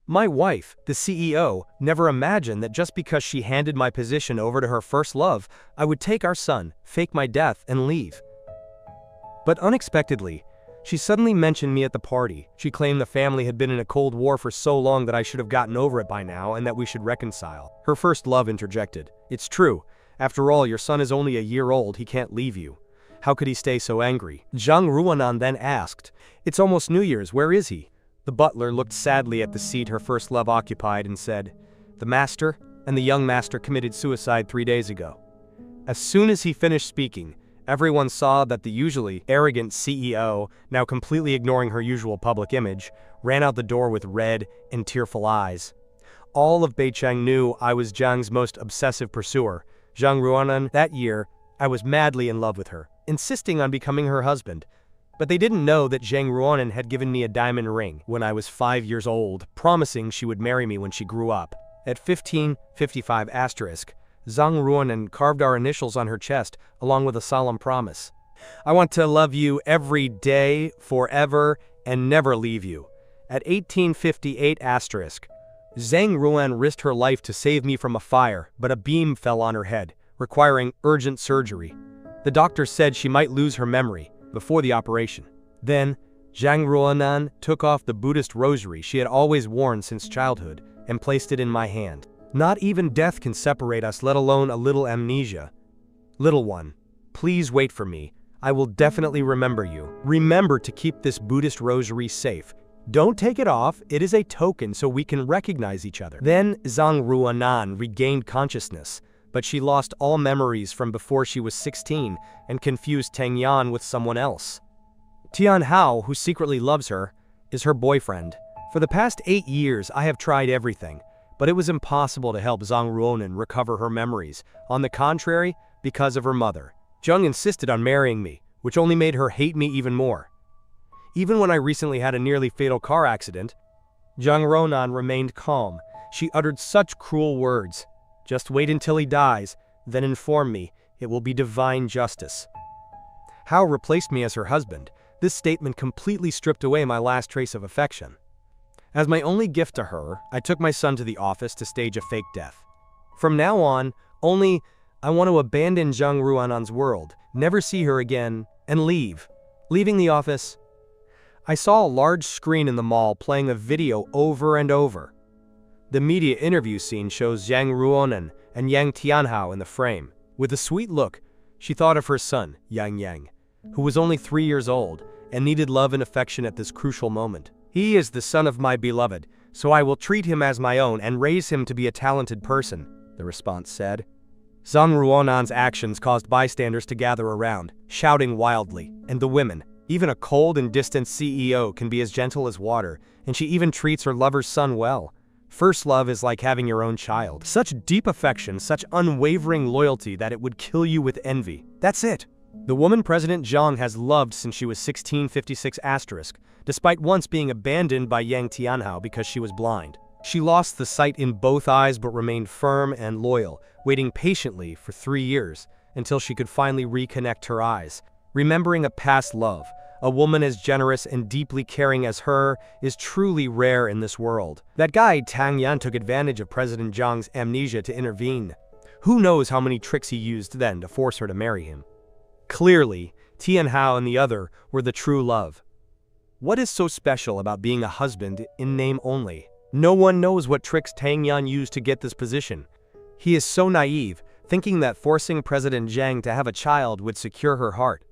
My wife, the CEO, never imagined that just because she handed my position over to her first love, I would take our son, fake my death, and leave. But unexpectedly, she suddenly mentioned me at the party. She claimed the family had been in a cold war for so long that I should have gotten over it by now and that we should reconcile. Her first love interjected. It's true. After all, your son is only a year old, he can't leave you. How could he stay so angry? Zhang Ruanan then asked, It's almost New Year's, where is he? The butler looked sadly at the seat her first love occupied and said, The master and the young master committed suicide 3 days ago. As soon as he finished speaking, everyone saw that the usually arrogant CEO, now completely ignoring her usual public image, ran out the door with red and tearful eyes. All of Beicheng knew I was Zhang's most obsessive pursuer. Zhang Ruanan, that year, I was madly in love with her, insisting on becoming her husband. But they didn't know that Zhang Ruanan had given me a diamond ring when I was 5 years old, promising she would marry me when she grew up. At 1555 asterisk, Zhang Ruanan carved our initials on her chest, along with a solemn promise. I want to love you every day, forever, and never leave you. At 1858 asterisk, Zhang Ruan risked her life to save me from a fire, but a beam fell on her head, requiring urgent surgery. The doctor said she might lose her memory before the operation. Then, Zhang Ruanan took off the Buddhist rosary she had always worn since childhood and placed it in my hand. Not even death can separate us, let alone a little amnesia. Little one, please wait for me. I will definitely remember you. Remember to keep this Buddhist rosary safe. Don't take it off, it is a token so we can recognize each other. Then Zhang Ruanan regained consciousness, but she lost all memories from before she was 16 and confused Tang Yan with someone else. Tian Hao, who secretly loves her, is her boyfriend. For the past 8 years, I have tried everything, but it was impossible to help Zhang Ruanan recover her memories. On the contrary, because of her mother. Zhang insisted on marrying me, which only made her hate me even more. Even when I recently had a nearly fatal car accident, Zhang Ruanan remained calm. She uttered such cruel words. Just wait until he dies, then inform me. It will be divine justice. Hao replaced me as her husband. This statement completely stripped away my last trace of affection. As my only gift to her, I took my son to the office to stage a fake death. From now on, I want to abandon Zhang Ruanan's world, never see her again, and leave. Leaving the office, I saw a large screen in the mall playing a video over and over. The media interview scene shows Zhang Ruanan and Yang Tianhao in the frame. With a sweet look, she thought of her son, Yang, who was only 3 years old and needed love and affection at this crucial moment. He is the son of my beloved, so I will treat him as my own and raise him to be a talented person, the response said. Zhang Ruanan's actions caused bystanders to gather around, shouting wildly, and the women. Even a cold and distant CEO can be as gentle as water, and she even treats her lover's son well. First love is like having your own child. Such deep affection, such unwavering loyalty that it would kill you with envy. That's it. The woman President Zhang has loved since she was 1656 asterisk, despite once being abandoned by Yang Tianhao because she was blind. She lost the sight in both eyes but remained firm and loyal, waiting patiently for 3 years until she could finally reconnect her eyes. Remembering a past love, a woman as generous and deeply caring as her is truly rare in this world. That guy Tang Yan took advantage of President Zhang's amnesia to intervene. Who knows how many tricks he used then to force her to marry him. Clearly, Tian Hao and the other were the true love. What is so special about being a husband in name only? No one knows what tricks Tang Yan used to get this position. He is so naive, thinking that forcing President Zhang to have a child would secure her heart.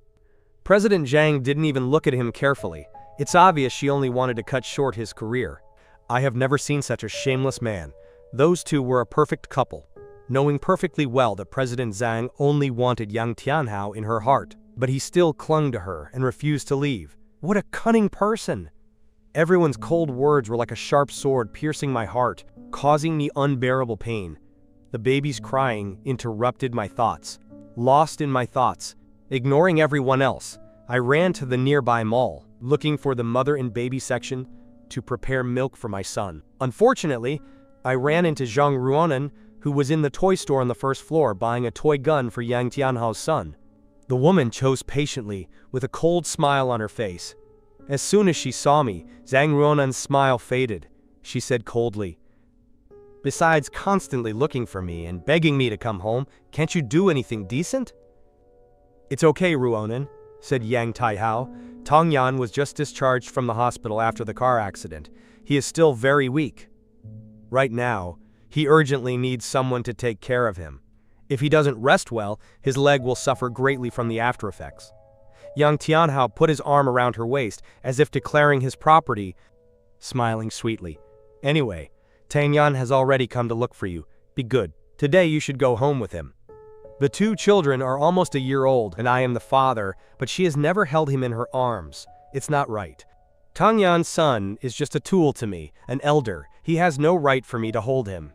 President Zhang didn't even look at him carefully. It's obvious she only wanted to cut short his career. I have never seen such a shameless man. Those two were a perfect couple, knowing perfectly well that President Zhang only wanted Yang Tianhao in her heart, but he still clung to her and refused to leave. What a cunning person! Everyone's cold words were like a sharp sword piercing my heart, causing me unbearable pain. The baby's crying interrupted my thoughts. Lost in my thoughts, ignoring everyone else, I ran to the nearby mall, looking for the mother and baby section to prepare milk for my son. Unfortunately, I ran into Zhang Ruanan, who was in the toy store on the first floor buying a toy gun for Yang Tianhao's son. The woman chose patiently, with a cold smile on her face. As soon as she saw me, Zhang Ruanan's smile faded. she said coldly. Besides constantly looking for me and begging me to come home, can't you do anything decent? It's okay, Ruonan, said Yang Taihao. Tongyan was just discharged from the hospital after the car accident. He is still very weak. Right now, he urgently needs someone to take care of him. If he doesn't rest well, his leg will suffer greatly from the after effects. Yang Tianhao put his arm around her waist as if declaring his property, smiling sweetly. Anyway, Tangyan has already come to look for you. Be good. Today you should go home with him. The two children are almost a year old, and I am the father, but she has never held him in her arms. It's not right. Tangyan's son is just a tool to me, an elder. He has no right for me to hold him.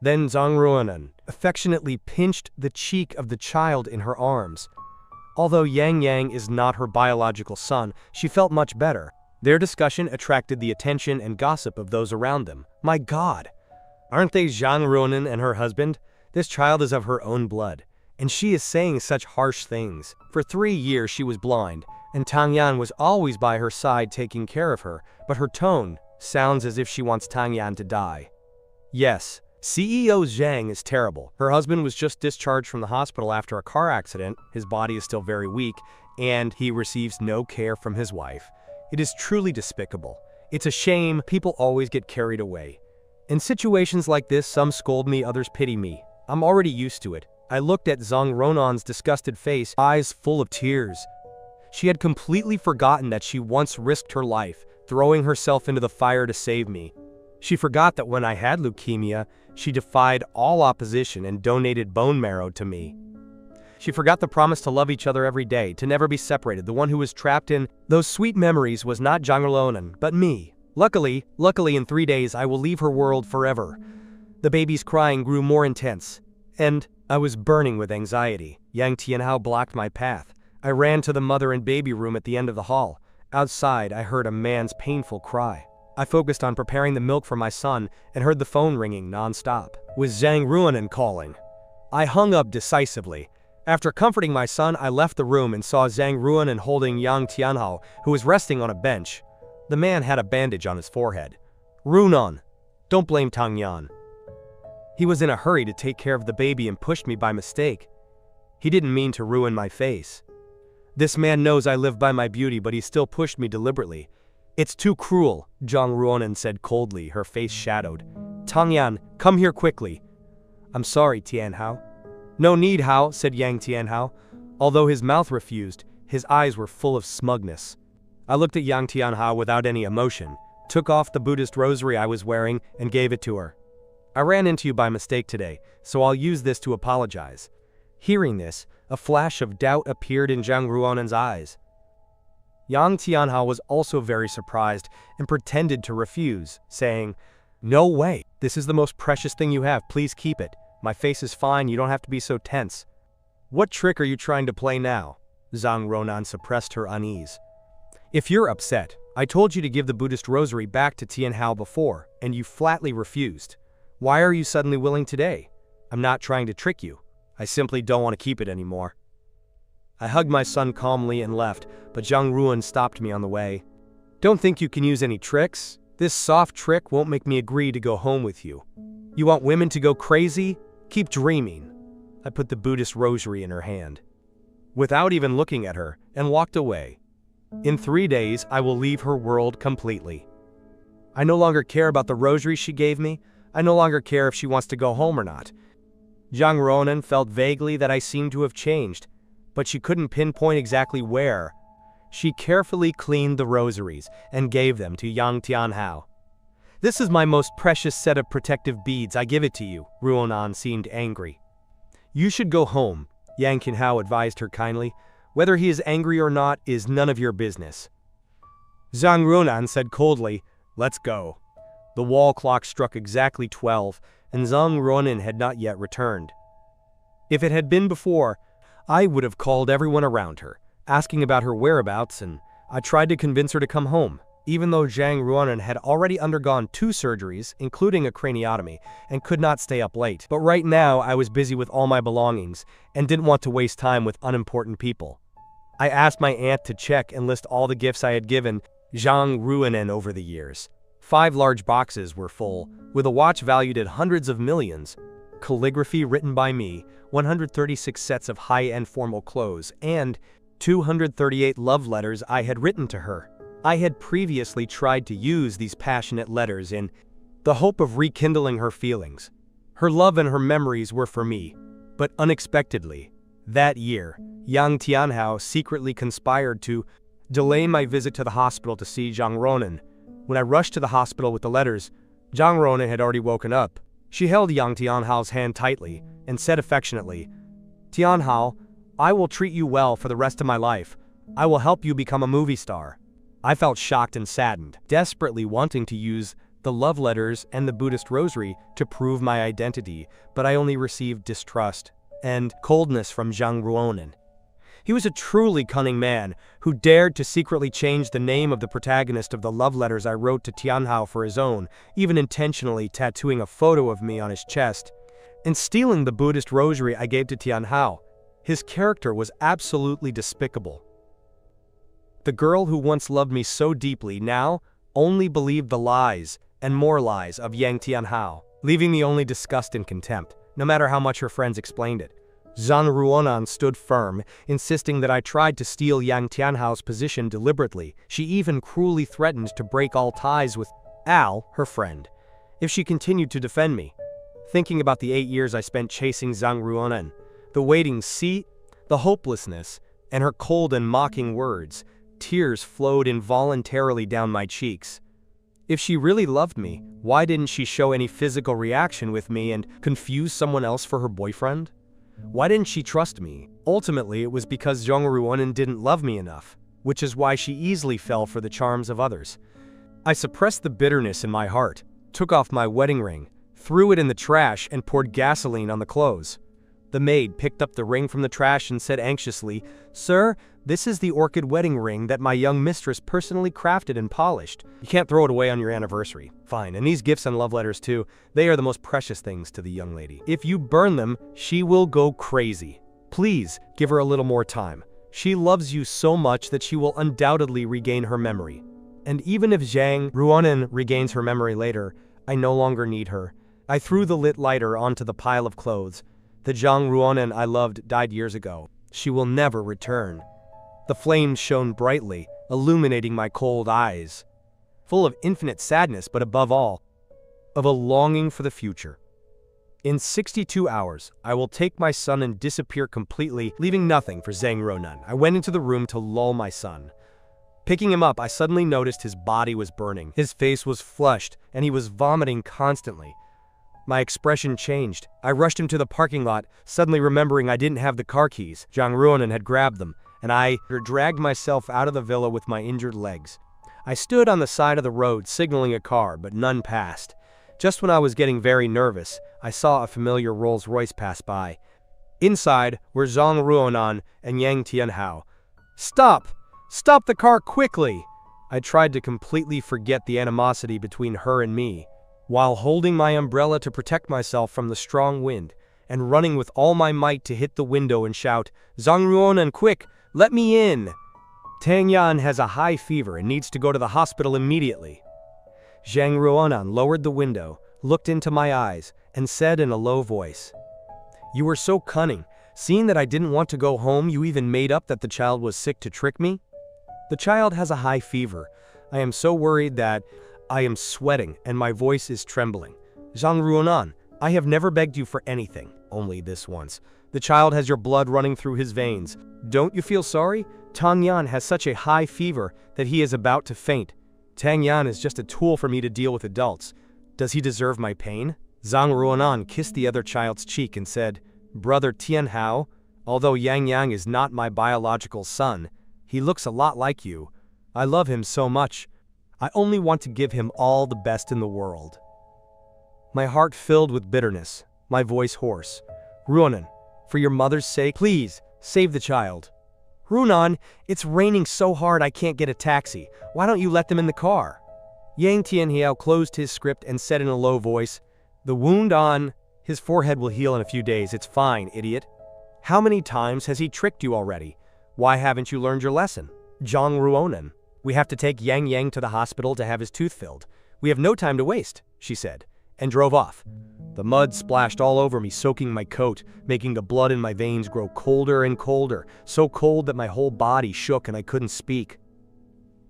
Then Zhang Ruonan affectionately pinched the cheek of the child in her arms. Although Yang Yang is not her biological son, she felt much better. Their discussion attracted the attention and gossip of those around them. My God! Aren't they Zhang Ruonan and her husband? This child is of her own blood, and she is saying such harsh things. For 3 years she was blind, and Tangyan was always by her side taking care of her, but her tone sounds as if she wants Tangyan to die. Yes, CEO Zhang is terrible. Her husband was just discharged from the hospital after a car accident, his body is still very weak, and he receives no care from his wife. It is truly despicable. It's a shame people always get carried away. In situations like this, some scold me, others pity me. I'm already used to it. I looked at Zhang Ronan's disgusted face, eyes full of tears. She had completely forgotten that she once risked her life, throwing herself into the fire to save me. She forgot that when I had leukemia, she defied all opposition and donated bone marrow to me. She forgot the promise to love each other every day, to never be separated. The one who was trapped in those sweet memories was not Zhang Ronan, but me. Luckily, in 3 days I will leave her world forever. The baby's crying grew more intense, and I was burning with anxiety. Yang Tianhao blocked my path. I ran to the mother and baby room at the end of the hall. Outside, I heard a man's painful cry. I focused on preparing the milk for my son and heard the phone ringing non-stop. Was Zhang Ruonan calling? I hung up decisively. After comforting my son, I left the room and saw Zhang Ruonan holding Yang Tianhao, who was resting on a bench. The man had a bandage on his forehead. Ruonan, don't blame Tangyan. He was in a hurry to take care of the baby and pushed me by mistake. He didn't mean to ruin my face. This man knows I live by my beauty, but he still pushed me deliberately. It's too cruel, Zhang Ruonan said coldly, her face shadowed. Tangyan, come here quickly. I'm sorry, Tianhao. No need, Hao, said Yang Tianhao. Although his mouth refused, his eyes were full of smugness. I looked at Yang Tianhao without any emotion, took off the Buddhist rosary I was wearing, and gave it to her. I ran into you by mistake today, so I'll use this to apologize. Hearing this, a flash of doubt appeared in Zhang Ruonan's eyes. Yang Tianhao was also very surprised and pretended to refuse, saying, No way, this is the most precious thing you have, please keep it. My face is fine, you don't have to be so tense. What trick are you trying to play now? Zhang Ruonan suppressed her unease. If you're upset, I told you to give the Buddhist rosary back to Tianhao before, and you flatly refused. Why are you suddenly willing today? I'm not trying to trick you. I simply don't want to keep it anymore. I hugged my son calmly and left, but Zhang Ruonan stopped me on the way. Don't think you can use any tricks. This soft trick won't make me agree to go home with you. You want women to go crazy? Keep dreaming. I put the Buddhist rosary in her hand, without even looking at her, and walked away. In 3 days, I will leave her world completely. I no longer care about the rosary she gave me. I no longer care if she wants to go home or not. Zhang Ruonan felt vaguely that I seemed to have changed, but she couldn't pinpoint exactly where. She carefully cleaned the rosaries and gave them to Yang Tianhao. This is my most precious set of protective beads, I give it to you. Ruonan seemed angry. You should go home, Yang Tianhao advised her kindly. Whether he is angry or not is none of your business. Zhang Ruonan said coldly, Let's go. The wall clock struck exactly 12, and Zhang Ruonan had not yet returned. If it had been before, I would have called everyone around her, asking about her whereabouts, and I tried to convince her to come home, even though Zhang Ruonan had already undergone 2 surgeries, including a craniotomy, and could not stay up late. But right now, I was busy with all my belongings, and didn't want to waste time with unimportant people. I asked my aunt to check and list all the gifts I had given Zhang Ruonan over the years. 5 large boxes were full, with a watch valued at hundreds of millions, calligraphy written by me, 136 sets of high-end formal clothes, and 238 love letters I had written to her. I had previously tried to use these passionate letters in the hope of rekindling her feelings. Her love and her memories were for me, but unexpectedly, that year, Yang Tianhao secretly conspired to delay my visit to the hospital to see Zhang Ronan. When I rushed to the hospital with the letters, Zhang Ronan had already woken up. She held Yang Tianhao's hand tightly and said affectionately, "Tianhao, I will treat you well for the rest of my life. I will help you become a movie star." I felt shocked and saddened, desperately wanting to use the love letters and the Buddhist rosary to prove my identity, but I only received distrust and coldness from Zhang Ruonan. He was a truly cunning man who dared to secretly change the name of the protagonist of the love letters I wrote to Tianhao for his own, even intentionally tattooing a photo of me on his chest, and stealing the Buddhist rosary I gave to Tianhao. His character was absolutely despicable. The girl who once loved me so deeply now only believed the lies and more lies of Yang Tianhao, leaving me only disgust and contempt, no matter how much her friends explained it. Zhang Ruonan stood firm, insisting that I tried to steal Yang Tianhao's position deliberately. She even cruelly threatened to break all ties with Al, her friend, if she continued to defend me. Thinking about the 8 years I spent chasing Zhang Ruonan, the waiting seat, the hopelessness, and her cold and mocking words, tears flowed involuntarily down my cheeks. If she really loved me, why didn't she show any physical reaction with me and confuse someone else for her boyfriend? Why didn't she trust me? Ultimately, it was because Zhang Ruonan didn't love me enough, which is why she easily fell for the charms of others. I suppressed the bitterness in my heart, took off my wedding ring, threw it in the trash, and poured gasoline on the clothes. The maid picked up the ring from the trash and said anxiously, "Sir, this is the orchid wedding ring that my young mistress personally crafted and polished. You can't throw it away on your anniversary." "Fine, and these gifts and love letters too, they are the most precious things to the young lady. If you burn them, she will go crazy. Please, give her a little more time. She loves you so much that she will undoubtedly regain her memory. And even if Zhang Ruonan regains her memory later, I no longer need her." I threw the lit lighter onto the pile of clothes. The Zhang Ruonan I loved died years ago. She will never return. The flames shone brightly, illuminating my cold eyes, full of infinite sadness, but above all, of a longing for the future. In 62 hours, I will take my son and disappear completely, leaving nothing for Zhang Ruonan. I went into the room to lull my son. Picking him up, I suddenly noticed his body was burning. His face was flushed, and he was vomiting constantly. My expression changed. I rushed him to the parking lot, suddenly remembering I didn't have the car keys. Zhang Ruonan had grabbed them, and I dragged myself out of the villa with my injured legs. I stood on the side of the road, signaling a car, but none passed. Just when I was getting very nervous, I saw a familiar Rolls-Royce pass by. Inside were Zhang Ruonan and Yang Tianhao. "Stop! Stop the car quickly!" I tried to completely forget the animosity between her and me, while holding my umbrella to protect myself from the strong wind, and running with all my might to hit the window and shout, "Zhang Ruonan, quick, let me in! Tang Yan has a high fever and needs to go to the hospital immediately." Zhang Ruonan lowered the window, looked into my eyes, and said in a low voice, "You were so cunning. Seeing that I didn't want to go home, you even made up that the child was sick to trick me? The child has a high fever. I am so worried that I am sweating and my voice is trembling. Zhang Ruonan, I have never begged you for anything, only this once. The child has your blood running through his veins. Don't you feel sorry? Tang Yan has such a high fever that he is about to faint. Tang Yan is just a tool for me to deal with adults. Does he deserve my pain?" Zhang Ruonan kissed the other child's cheek and said, "Brother Tianhao, although Yang Yang is not my biological son, he looks a lot like you. I love him so much. I only want to give him all the best in the world." My heart filled with bitterness, my voice hoarse. "Ruonan, for your mother's sake, please, save the child." "Ruonan, it's raining so hard I can't get a taxi. Why don't you let them in the car?" Yang Tianhao closed his script and said in a low voice, "The wound on his forehead will heal in a few days. It's fine, idiot. How many times has he tricked you already? Why haven't you learned your lesson? Zhang Ruonan, we have to take Yang Yang to the hospital to have his tooth filled. "We have no time to waste," she said, and drove off. The mud splashed all over me, soaking my coat, making the blood in my veins grow colder and colder, so cold that my whole body shook and I couldn't speak.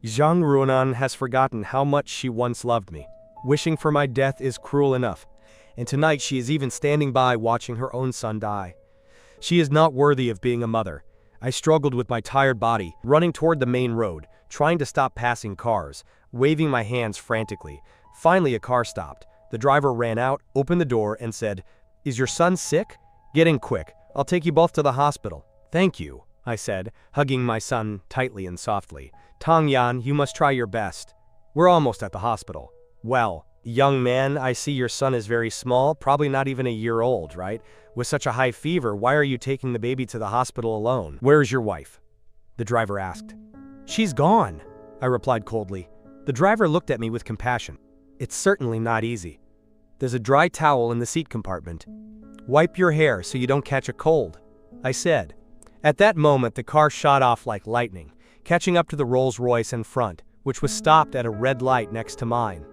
Zhang Ruonan has forgotten how much she once loved me. Wishing for my death is cruel enough, and tonight she is even standing by watching her own son die. She is not worthy of being a mother. I struggled with my tired body, running toward the main road, trying to stop passing cars, waving my hands frantically. Finally, a car stopped. The driver ran out, opened the door, and said, "Is your son sick? Get in quick. I'll take you both to the hospital." "Thank you," I said, hugging my son tightly and softly. "Tang Yan, you must try your best. We're almost at the hospital." "Well, young man, I see your son is very small, probably not even a year old, right? With such a high fever, why are you taking the baby to the hospital alone? Where's your wife?" the driver asked. "She's gone," I replied coldly. The driver looked at me with compassion. "It's certainly not easy. There's a dry towel in the seat compartment. Wipe your hair so you don't catch a cold," I said. At that moment, the car shot off like lightning, catching up to the Rolls-Royce in front, which was stopped at a red light next to mine.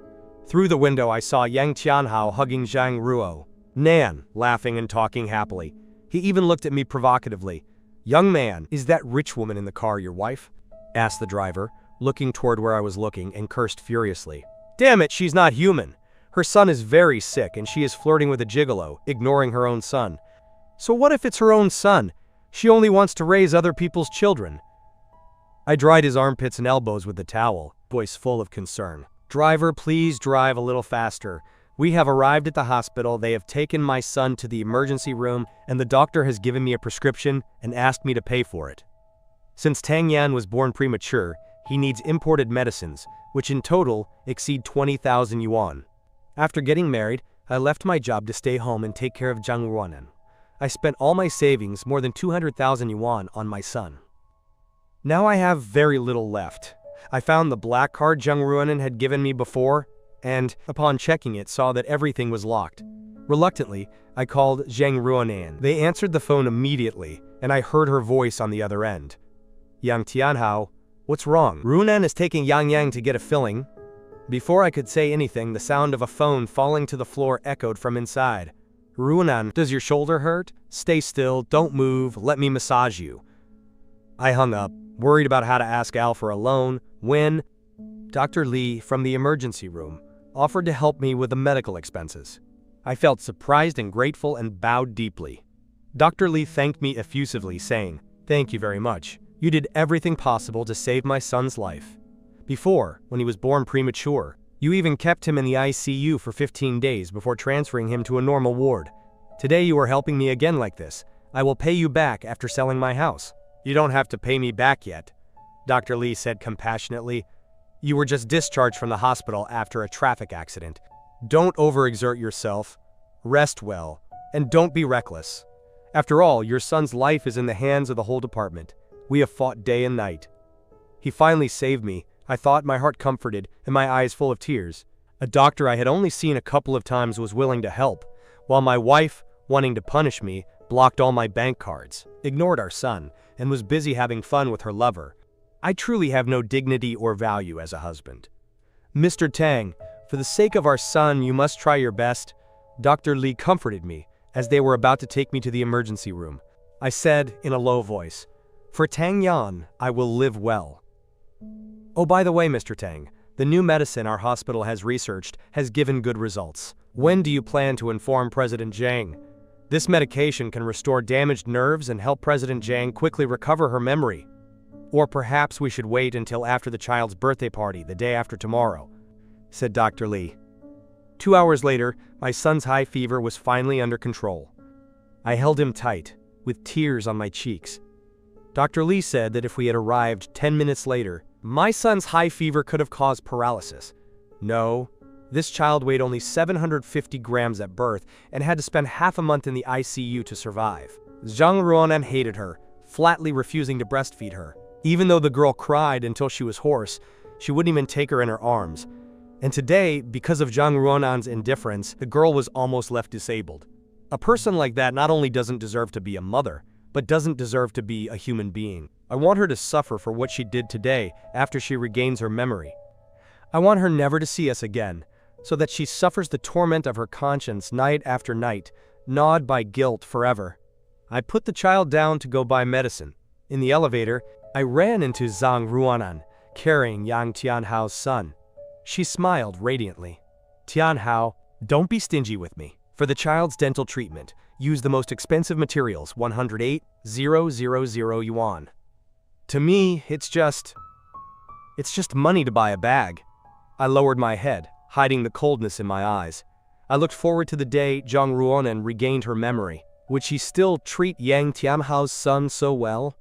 Through the window, I saw Yang Tianhao hugging Zhang Ruonan, laughing and talking happily. He even looked at me provocatively. "Young man, is that rich woman in the car your wife?" asked the driver, looking toward where I was looking, and cursed furiously. "Damn it, she's not human. Her son is very sick and she is flirting with a gigolo, ignoring her own son. So what if it's her own son? She only wants to raise other people's children." I dried his armpits and elbows with the towel, voice full of concern. "Driver, please drive a little faster. We have arrived at the hospital. They have taken my son to the emergency room, and the doctor has given me a prescription and asked me to pay for it. Since Tang Yan was born premature, he needs imported medicines, which in total exceed 20,000 yuan. After getting married, I left my job to stay home and take care of Zhang Ruonan. I spent all my savings, more than 200,000 yuan, on my son. Now I have very little left. I found the black card Zhang Ruonan had given me before, and, upon checking it, saw that everything was locked. Reluctantly, I called Zhang Ruonan. They answered the phone immediately, and I heard her voice on the other end. "Yang Tianhao, what's wrong?" "Ruonan is taking Yang to get a filling." Before I could say anything, the sound of a phone falling to the floor echoed from inside. "Ruonan, does your shoulder hurt? Stay still, don't move, let me massage you." I hung up, worried about how to ask Al for a loan, when Dr. Lee from the emergency room offered to help me with the medical expenses. I felt surprised and grateful and bowed deeply. Dr. Lee thanked me effusively, saying, "Thank you very much. You did everything possible to save my son's life. Before, when he was born premature, you even kept him in the ICU for 15 days before transferring him to a normal ward. Today you are helping me again like this. I will pay you back after selling my house." "You don't have to pay me back yet," Dr. Lee said compassionately. "You were just discharged from the hospital after a traffic accident. Don't overexert yourself, rest well, and don't be reckless. After all, your son's life is in the hands of the whole department. We have fought day and night." He finally saved me, I thought, my heart comforted and my eyes full of tears. A doctor I had only seen a couple of times was willing to help, while my wife, wanting to punish me, blocked all my bank cards, ignored our son, and was busy having fun with her lover. I truly have no dignity or value as a husband. "Mr. Tang, for the sake of our son, you must try your best." Dr. Lee comforted me as they were about to take me to the emergency room. I said in a low voice, "For Tang Yan, I will live well." "Oh, by the way, Mr. Tang, the new medicine our hospital has researched has given good results. When do you plan to inform President Zhang? This medication can restore damaged nerves and help President Zhang quickly recover her memory. Or perhaps we should wait until after the child's birthday party, the day after tomorrow," said Dr. Lee. 2 hours later, my son's high fever was finally under control. I held him tight, with tears on my cheeks. Dr. Lee said that if we had arrived 10 minutes later, my son's high fever could have caused paralysis. No, this child weighed only 750 grams at birth and had to spend half a month in the ICU to survive. Zhang Ruonan hated her, flatly refusing to breastfeed her. Even though the girl cried until she was hoarse, she wouldn't even take her in her arms. And today, because of Zhang Ruonan's indifference, the girl was almost left disabled. A person like that not only doesn't deserve to be a mother, but doesn't deserve to be a human being. I want her to suffer for what she did today after she regains her memory. I want her never to see us again, so that she suffers the torment of her conscience night after night, gnawed by guilt forever. I put the child down to go buy medicine. In the elevator, I ran into Zhang Ruanan, carrying Yang Tianhao's son. She smiled radiantly. Tianhao, don't be stingy with me. For the child's dental treatment, use the most expensive materials, 108,000 yuan. To me, it's just money to buy a bag. I lowered my head, hiding the coldness in my eyes. I looked forward to the day Zhang Ruonan regained her memory. Would she still treat Yang Tianhao's son so well?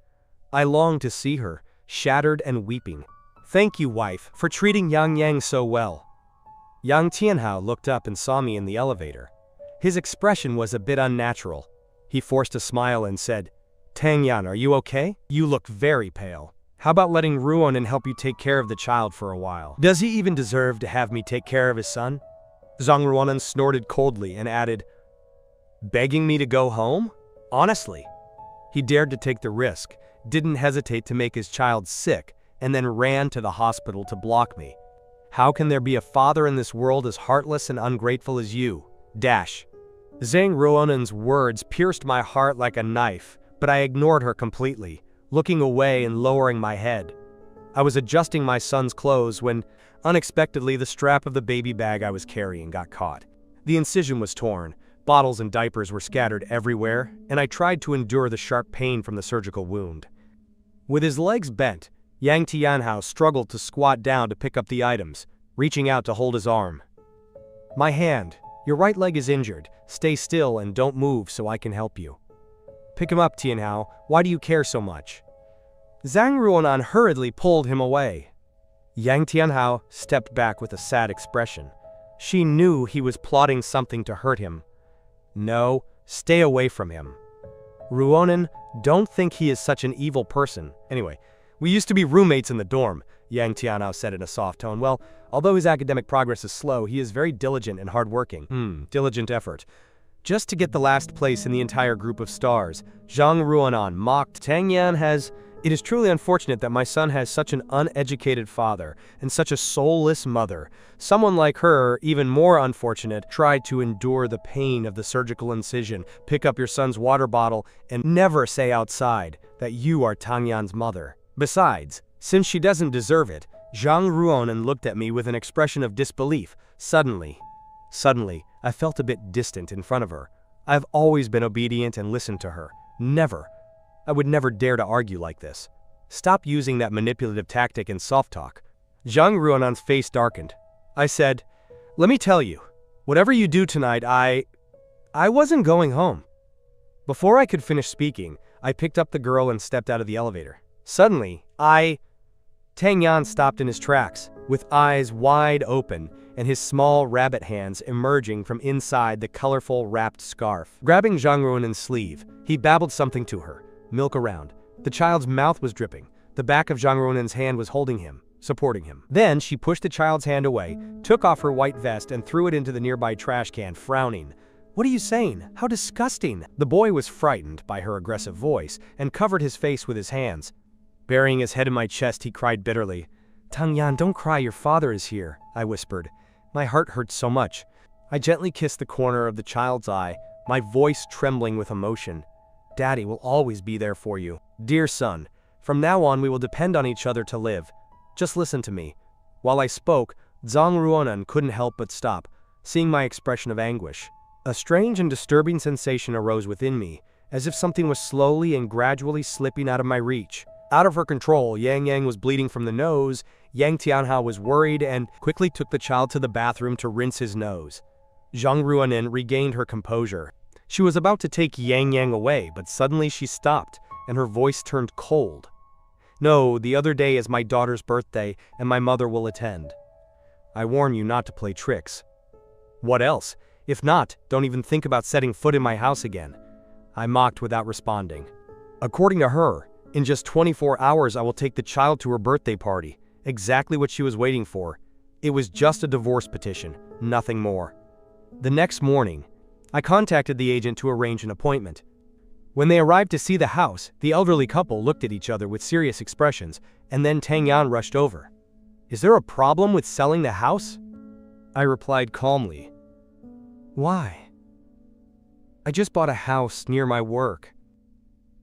I longed to see her, shattered and weeping. Thank you, wife, for treating Yang so well. Yang Tianhao looked up and saw me in the elevator. His expression was a bit unnatural. He forced a smile and said, Tang Yan, are you okay? You look very pale. How about letting Ruonan help you take care of the child for a while? Does he even deserve to have me take care of his son? Zhang Ruonan snorted coldly and added, begging me to go home? Honestly. He dared to take the risk, didn't hesitate to make his child sick, and then ran to the hospital to block me. How can there be a father in this world as heartless and ungrateful as you? Zhang Ruonan's words pierced my heart like a knife, but I ignored her completely, looking away and lowering my head. I was adjusting my son's clothes when, unexpectedly, the strap of the baby bag I was carrying got caught. The incision was torn, bottles and diapers were scattered everywhere, and I tried to endure the sharp pain from the surgical wound. With his legs bent, Yang Tianhao struggled to squat down to pick up the items, reaching out to hold his arm. My hand, your right leg is injured. Stay still and don't move so I can help you. Pick him up, Tianhao. Why do you care so much? Zhang Ruonan hurriedly pulled him away. Yang Tianhao stepped back with a sad expression. She knew he was plotting something to hurt him. No, stay away from him. Ruonan, don't think he is such an evil person. Anyway, we used to be roommates in the dorm, Yang Tianhao said in a soft tone. Well, although his academic progress is slow, he is very diligent and hardworking. Diligent effort. Just to get the last place in the entire group of stars, Zhang Ruonan mocked. Tang Yan has... It is truly unfortunate that my son has such an uneducated father and such a soulless mother. Someone like her, even more unfortunate, tried to endure the pain of the surgical incision, pick up your son's water bottle, and never say outside that you are Tang Yan's mother. Besides, since she doesn't deserve it, Zhang Ruonan looked at me with an expression of disbelief. Suddenly, I felt a bit distant in front of her. I've always been obedient and listened to her. I would never dare to argue like this. Stop using that manipulative tactic and soft talk. Zhang Ruonan's face darkened. I said, let me tell you, whatever you do tonight, I wasn't going home. Before I could finish speaking, I picked up the girl and stepped out of the elevator. Suddenly, Tang Yan stopped in his tracks, with eyes wide open and his small rabbit hands emerging from inside the colorful wrapped scarf. Grabbing Zhang Ruonan's sleeve, he babbled something to her. Milk around. The child's mouth was dripping. The back of Zhang Ruonan's hand was holding him, supporting him. Then she pushed the child's hand away, took off her white vest and threw it into the nearby trash can, frowning. What are you saying? How disgusting! The boy was frightened by her aggressive voice and covered his face with his hands. Burying his head in my chest, he cried bitterly. Tang Yan, don't cry, your father is here, I whispered. My heart hurt so much. I gently kissed the corner of the child's eye, my voice trembling with emotion. Daddy will always be there for you. Dear son, from now on we will depend on each other to live. Just listen to me. While I spoke, Zhang Ruonan couldn't help but stop, seeing my expression of anguish. A strange and disturbing sensation arose within me, as if something was slowly and gradually slipping out of my reach. Out of her control, Yang was bleeding from the nose. Yang Tianhao was worried and quickly took the child to the bathroom to rinse his nose. Zhang Ruonan regained her composure. She was about to take Yang away, but suddenly she stopped, and her voice turned cold. No, the other day is my daughter's birthday, and my mother will attend. I warn you not to play tricks. What else? If not, don't even think about setting foot in my house again. I mocked without responding. According to her, in just 24 hours I will take the child to her birthday party, exactly what she was waiting for. It was just a divorce petition, nothing more. The next morning, I contacted the agent to arrange an appointment. When they arrived to see the house, the elderly couple looked at each other with serious expressions, and then Tang Yan rushed over. Is there a problem with selling the house? I replied calmly. Why? I just bought a house near my work.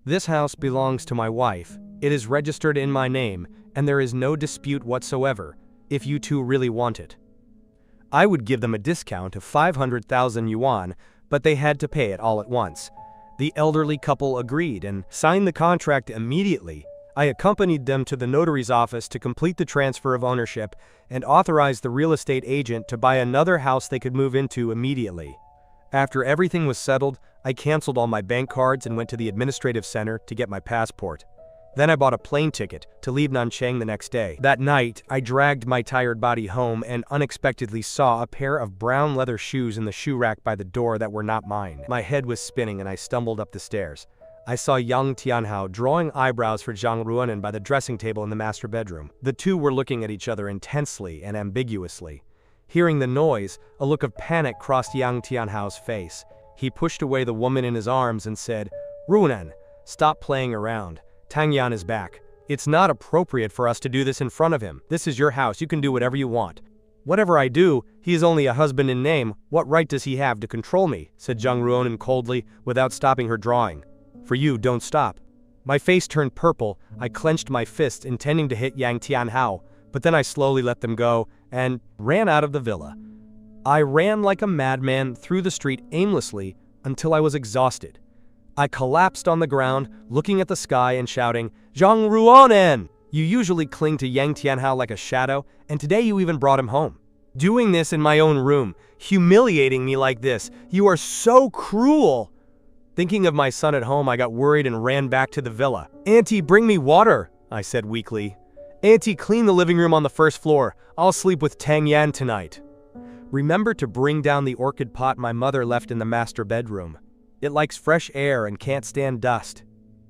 This house belongs to my wife. It is registered in my name, and there is no dispute whatsoever, if you two really want it. I would give them a discount of 500,000 yuan, but they had to pay it all at once. The elderly couple agreed and signed the contract immediately. I accompanied them to the notary's office to complete the transfer of ownership and authorized the real estate agent to buy another house they could move into immediately. After everything was settled, I canceled all my bank cards and went to the administrative center to get my passport. Then I bought a plane ticket to leave Nanchang the next day. That night, I dragged my tired body home and unexpectedly saw a pair of brown leather shoes in the shoe rack by the door that were not mine. My head was spinning and I stumbled up the stairs. I saw Yang Tianhao drawing eyebrows for Zhang Ruonan by the dressing table in the master bedroom. The two were looking at each other intensely and ambiguously. Hearing the noise, a look of panic crossed Yang Tianhao's face. He pushed away the woman in his arms and said, "Ruonan, stop playing around. Tang Yan is back. It's not appropriate for us to do this in front of him. This is your house, you can do whatever you want." "Whatever I do, he is only a husband in name. What right does he have to control me?" said Zhang Ruonan coldly, without stopping her drawing. "For you, don't stop." My face turned purple. I clenched my fists, intending to hit Yang Tianhao, but then I slowly let them go and ran out of the villa. I ran like a madman through the street aimlessly until I was exhausted. I collapsed on the ground, looking at the sky and shouting, "Zhang Ruonan! You usually cling to Yang Tianhao like a shadow, and today you even brought him home. Doing this in my own room, humiliating me like this, you are so cruel!" Thinking of my son at home, I got worried and ran back to the villa. "Auntie, bring me water," I said weakly. "Auntie, clean the living room on the first floor. I'll sleep with Tang Yan tonight. Remember to bring down the orchid pot my mother left in the master bedroom. It likes fresh air and can't stand dust."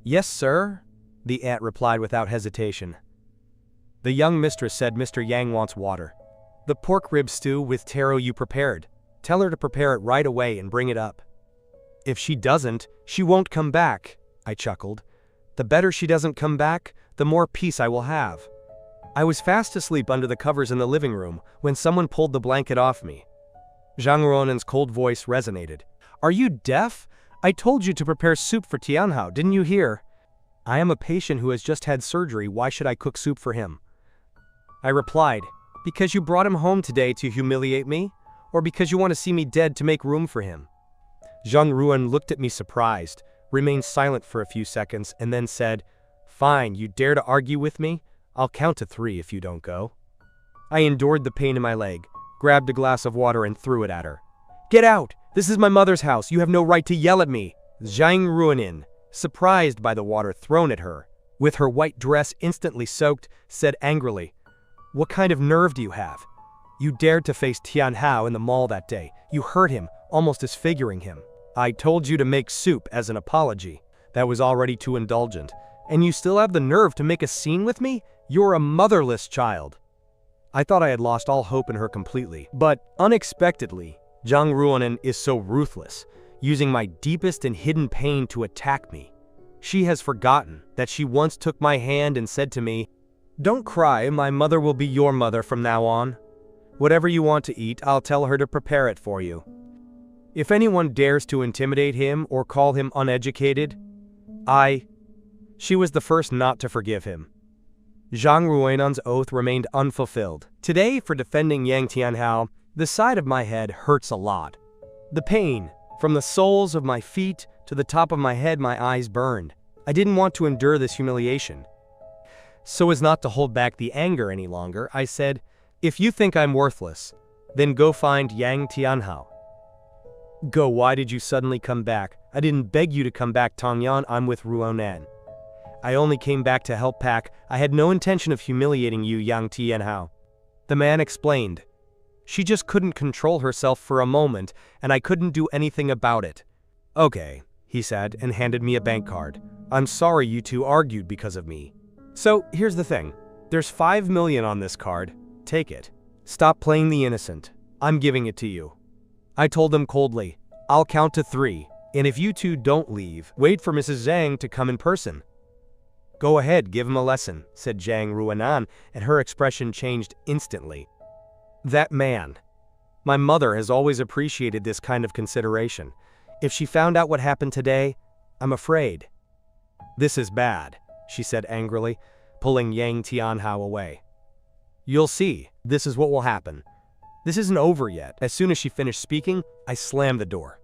"Yes, sir," the aunt replied without hesitation. The young mistress said Mr. Yang wants water. "The pork rib stew with taro you prepared. Tell her to prepare it right away and bring it up." "If she doesn't, she won't come back," I chuckled. "The better she doesn't come back, the more peace I will have." I was fast asleep under the covers in the living room when someone pulled the blanket off me. Zhang Ruonan's cold voice resonated. "Are you deaf? I told you to prepare soup for Tianhao, didn't you hear?" "I am a patient who has just had surgery, why should I cook soup for him?" I replied, "Because you brought him home today to humiliate me? Or because you want to see me dead to make room for him?" Zhang Ruonan looked at me surprised, remained silent for a few seconds, and then said, "Fine, you dare to argue with me? I'll count to 3 if you don't go." I endured the pain in my leg, grabbed a glass of water and threw it at her. "Get out! This is my mother's house, you have no right to yell at me!" Zhang Ruonan, surprised by the water thrown at her, with her white dress instantly soaked, said angrily, "What kind of nerve do you have? You dared to face Tianhao in the mall that day. You hurt him, almost disfiguring him. I told you to make soup as an apology. That was already too indulgent. And you still have the nerve to make a scene with me? You're a motherless child." I thought I had lost all hope in her completely. But, unexpectedly, Zhang Ruonan is so ruthless, using my deepest and hidden pain to attack me. She has forgotten that she once took my hand and said to me, "Don't cry, my mother will be your mother from now on. Whatever you want to eat, I'll tell her to prepare it for you." If anyone dares to intimidate him or call him uneducated, She was the first not to forgive him. Zhang Ruonan's oath remained unfulfilled. Today, for defending Yang Tianhao, the side of my head hurts a lot. The pain, from the soles of my feet to the top of my head, my eyes burned. I didn't want to endure this humiliation. So as not to hold back the anger any longer, I said, "If you think I'm worthless, then go find Yang Tianhao." "Go, why did you suddenly come back? I didn't beg you to come back, Tang Yan, I'm with Ruonan. I only came back to help pack. I had no intention of humiliating you, Yang Tianhao." The man explained. "She just couldn't control herself for a moment, and I couldn't do anything about it." "Okay," he said, and handed me a bank card. "I'm sorry you two argued because of me. So, here's the thing. There's 5 million on this card. Take it. Stop playing the innocent. I'm giving it to you." I told them coldly, "I'll count to 3, and if you two don't leave, wait for Mrs. Zhang to come in person." Go ahead, give him a lesson, said Zhang Ruanan, and her expression changed instantly. That man. My mother has always appreciated this kind of consideration. If she found out what happened today, I'm afraid. This is bad, she said angrily, pulling Yang Tianhao away. You'll see, this is what will happen. This isn't over yet. As soon as she finished speaking, I slammed the door.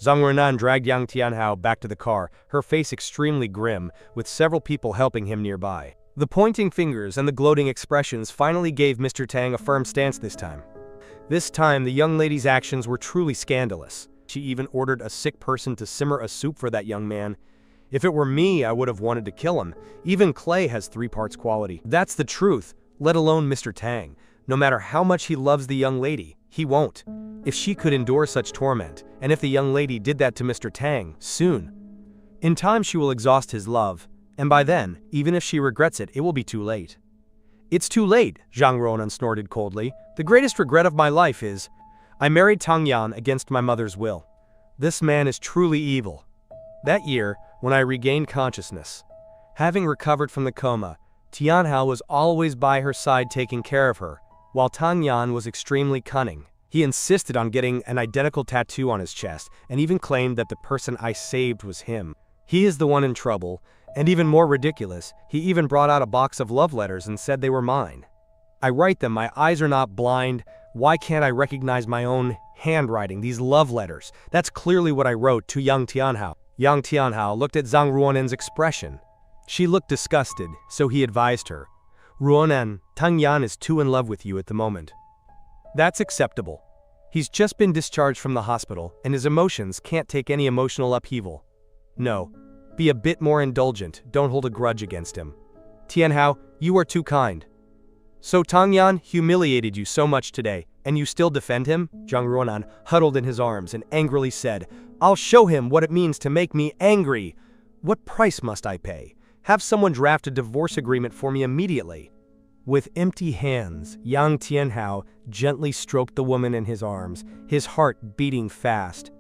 Zhang Ruanan dragged Yang Tianhao back to the car, her face extremely grim, with several people helping him nearby. The pointing fingers and the gloating expressions finally gave Mr. Tang a firm stance this time. This time, the young lady's actions were truly scandalous. She even ordered a sick person to simmer a soup for that young man. If it were me, I would have wanted to kill him. Even clay has 3 parts quality. That's the truth, let alone Mr. Tang. No matter how much he loves the young lady, he won't. If she could endure such torment, and if the young lady did that to Mr. Tang, soon. In time she will exhaust his love, and by then, even if she regrets it, it will be too late. It's too late, Zhang Ruanan snorted coldly. The greatest regret of my life is, I married Tang Yan against my mother's will. This man is truly evil. That year, when I regained consciousness, having recovered from the coma, Tianhao was always by her side taking care of her, while Tang Yan was extremely cunning. He insisted on getting an identical tattoo on his chest, and even claimed that the person I saved was him. He is the one in trouble, and even more ridiculous, he even brought out a box of love letters and said they were mine. I write them, my eyes are not blind. Why can't I recognize my own handwriting, these love letters? That's clearly what I wrote to Yang Tianhao. Yang Tianhao looked at Zhang Ruanan's expression. She looked disgusted, so he advised her. Ruanan, Tang Yan is too in love with you at the moment. That's acceptable. He's just been discharged from the hospital, and his emotions can't take any emotional upheaval. No, be a bit more indulgent, don't hold a grudge against him. Tianhao, you are too kind. So Tang Yan humiliated you so much today, and you still defend him? Zhang Ruanan huddled in his arms and angrily said, I'll show him what it means to make me angry. What price must I pay? Have someone draft a divorce agreement for me immediately. With empty hands, Yang Tianhao gently stroked the woman in his arms, his heart beating fast.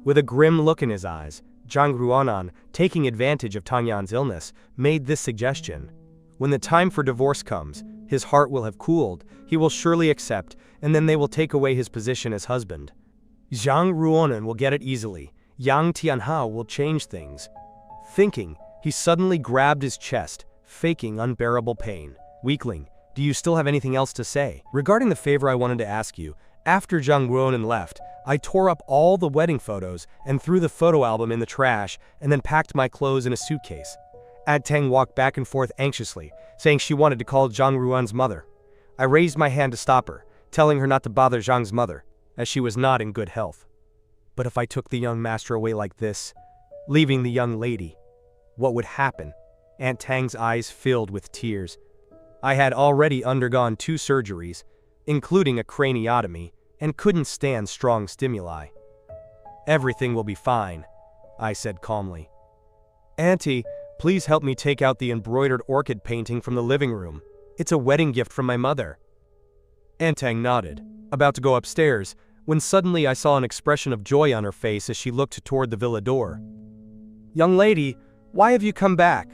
With a grim look in his eyes, Zhang Ruanan, taking advantage of Tang Yan's illness, made this suggestion. When the time for divorce comes, his heart will have cooled, he will surely accept, and then they will take away his position as husband. Zhang Ruanan will get it easily. Yang Tianhao will change things. Thinking, he suddenly grabbed his chest, faking unbearable pain. Weakling, do you still have anything else to say? Regarding the favor I wanted to ask you, after Zhang Ruanan left, I tore up all the wedding photos and threw the photo album in the trash and then packed my clothes in a suitcase. Tang walked back and forth anxiously, saying she wanted to call Zhang Ruan's mother. I raised my hand to stop her, telling her not to bother Zhang's mother, as she was not in good health. But if I took the young master away like this, leaving the young lady, what would happen? Aunt Tang's eyes filled with tears. I had already undergone 2 surgeries, including a craniotomy, and couldn't stand strong stimuli. Everything will be fine, I said calmly. Auntie, please help me take out the embroidered orchid painting from the living room. It's a wedding gift from my mother. Aunt Tang nodded, about to go upstairs, when suddenly I saw an expression of joy on her face as she looked toward the villa door. Young lady, why have you come back?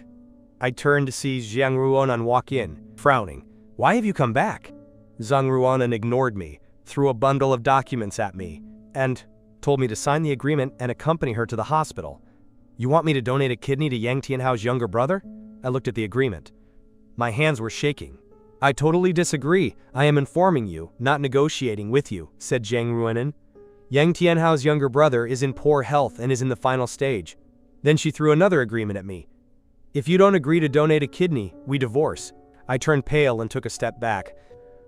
I turned to see Zhang Ruanan walk in, frowning. Why have you come back? Zhang Ruanan ignored me, threw a bundle of documents at me, and told me to sign the agreement and accompany her to the hospital. You want me to donate a kidney to Yang Tianhao's younger brother? I looked at the agreement. My hands were shaking. I totally disagree. I am informing you, not negotiating with you, said Zhang Ruanan. Yang Tianhao's younger brother is in poor health and is in the final stage. Then she threw another agreement at me. If you don't agree to donate a kidney, we divorce. I turned pale and took a step back.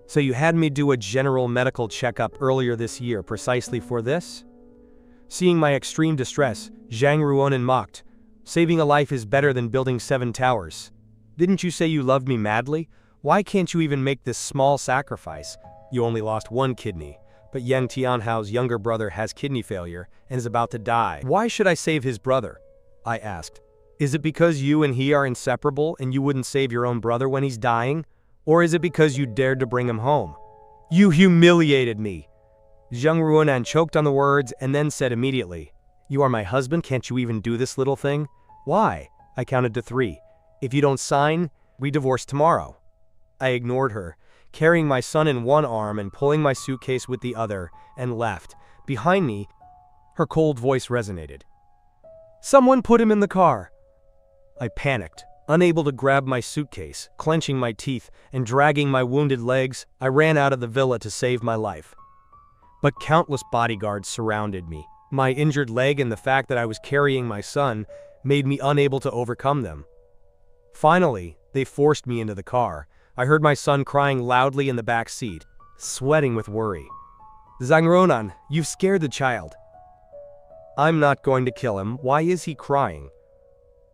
So you had me do a general medical checkup earlier this year precisely for this? Seeing my extreme distress, Zhang Ruanan mocked. Saving a life is better than building 7 towers. Didn't you say you loved me madly? Why can't you even make this small sacrifice? You only lost 1 kidney, but Yang Tianhao's younger brother has kidney failure and is about to die. Why should I save his brother? I asked. Is it because you and he are inseparable and you wouldn't save your own brother when he's dying? Or is it because you dared to bring him home? You humiliated me! Zhang Ruanan choked on the words and then said immediately, You are my husband, can't you even do this little thing? Why? I counted to 3. If you don't sign, we divorce tomorrow. I ignored her, carrying my son in one arm and pulling my suitcase with the other, and left. Behind me, her cold voice resonated. Someone put him in the car. I panicked. Unable to grab my suitcase, clenching my teeth and dragging my wounded legs, I ran out of the villa to save my life. But countless bodyguards surrounded me. My injured leg and the fact that I was carrying my son made me unable to overcome them. Finally, they forced me into the car. I heard my son crying loudly in the back seat, sweating with worry. Zhang Ruonan, you've scared the child. I'm not going to kill him. Why is he crying?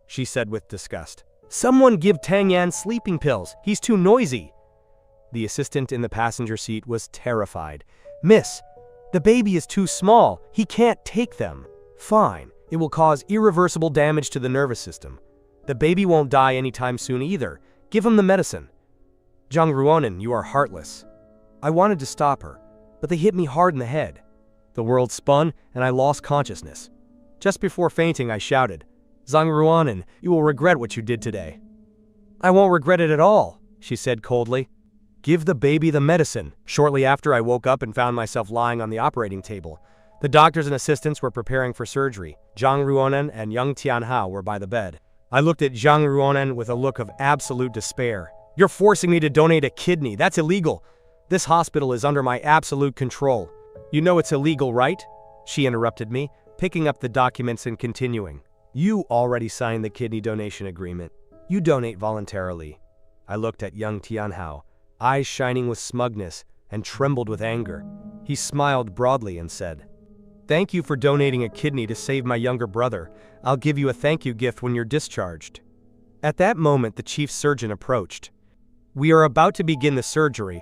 She said with disgust. Someone give Tang Yan sleeping pills. He's too noisy. The assistant in the passenger seat was terrified. Miss, the baby is too small. He can't take them. Fine. It will cause irreversible damage to the nervous system. The baby won't die anytime soon either. Give him the medicine. Zhang Ruonan, you are heartless. I wanted to stop her, but they hit me hard in the head. The world spun and I lost consciousness. Just before fainting, I shouted, Zhang Ruonan, you will regret what you did today. I won't regret it at all, she said coldly. Give the baby the medicine. Shortly after, I woke up and found myself lying on the operating table. The doctors and assistants were preparing for surgery. Zhang Ruonan and Yang Tianhao were by the bed. I looked at Zhang Ruonan with a look of absolute despair. You're forcing me to donate a kidney. That's illegal. This hospital is under my absolute control. You know it's illegal, right? She interrupted me, picking up the documents and continuing. You already signed the kidney donation agreement. You donate voluntarily. I looked at Yang Tianhao, eyes shining with smugness, and trembled with anger. He smiled broadly and said, Thank you for donating a kidney to save my younger brother. I'll give you a thank you gift when you're discharged. At that moment, the chief surgeon approached. We are about to begin the surgery.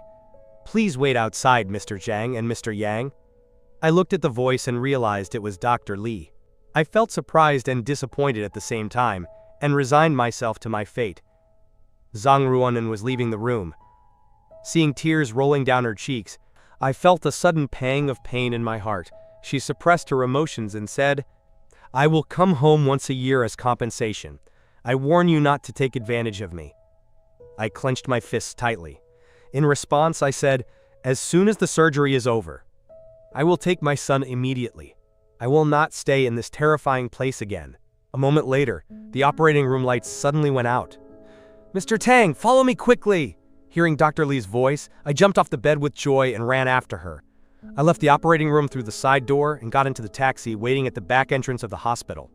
Please wait outside, Mr. Zhang and Mr. Yang. I looked at the voice and realized it was Dr. Li. I felt surprised and disappointed at the same time, and resigned myself to my fate. Zhang Ruonan was leaving the room. Seeing tears rolling down her cheeks, I felt a sudden pang of pain in my heart. She suppressed her emotions and said, I will come home once a year as compensation. I warn you not to take advantage of me. I clenched my fists tightly. In response, I said, As soon as the surgery is over, I will take my son immediately. I will not stay in this terrifying place again. A moment later, the operating room lights suddenly went out. Mr. Tang, follow me quickly! Hearing Dr. Li's voice, I jumped off the bed with joy and ran after her. I left the operating room through the side door and got into the taxi waiting at the back entrance of the hospital.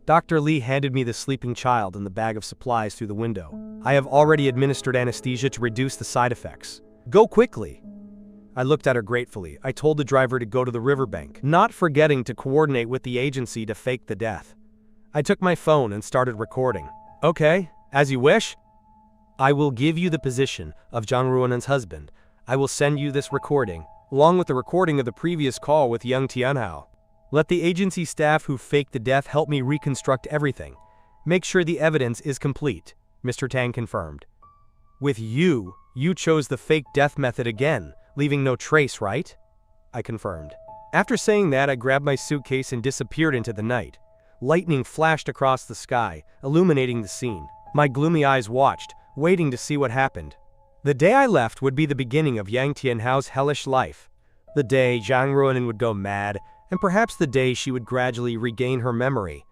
Dr. Li handed me the sleeping child and the bag of supplies through the window. I have already administered anesthesia to reduce the side effects. Go quickly! I looked at her gratefully. I told the driver to go to the riverbank, not forgetting to coordinate with the agency to fake the death. I took my phone and started recording. Okay, as you wish. I will give you the position of Zhang Ruonan's husband. I will send you this recording, along with the recording of the previous call with Yang Tianhao. Let the agency staff who faked the death help me reconstruct everything. Make sure the evidence is complete, Mr. Tang confirmed. With you chose the fake death method again, leaving no trace, right? I confirmed. After saying that, I grabbed my suitcase and disappeared into the night. Lightning flashed across the sky, illuminating the scene. My gloomy eyes watched, waiting to see what happened. The day I left would be the beginning of Yang Tianhao's hellish life. The day Zhang Ruonan would go mad, and perhaps the day she would gradually regain her memory.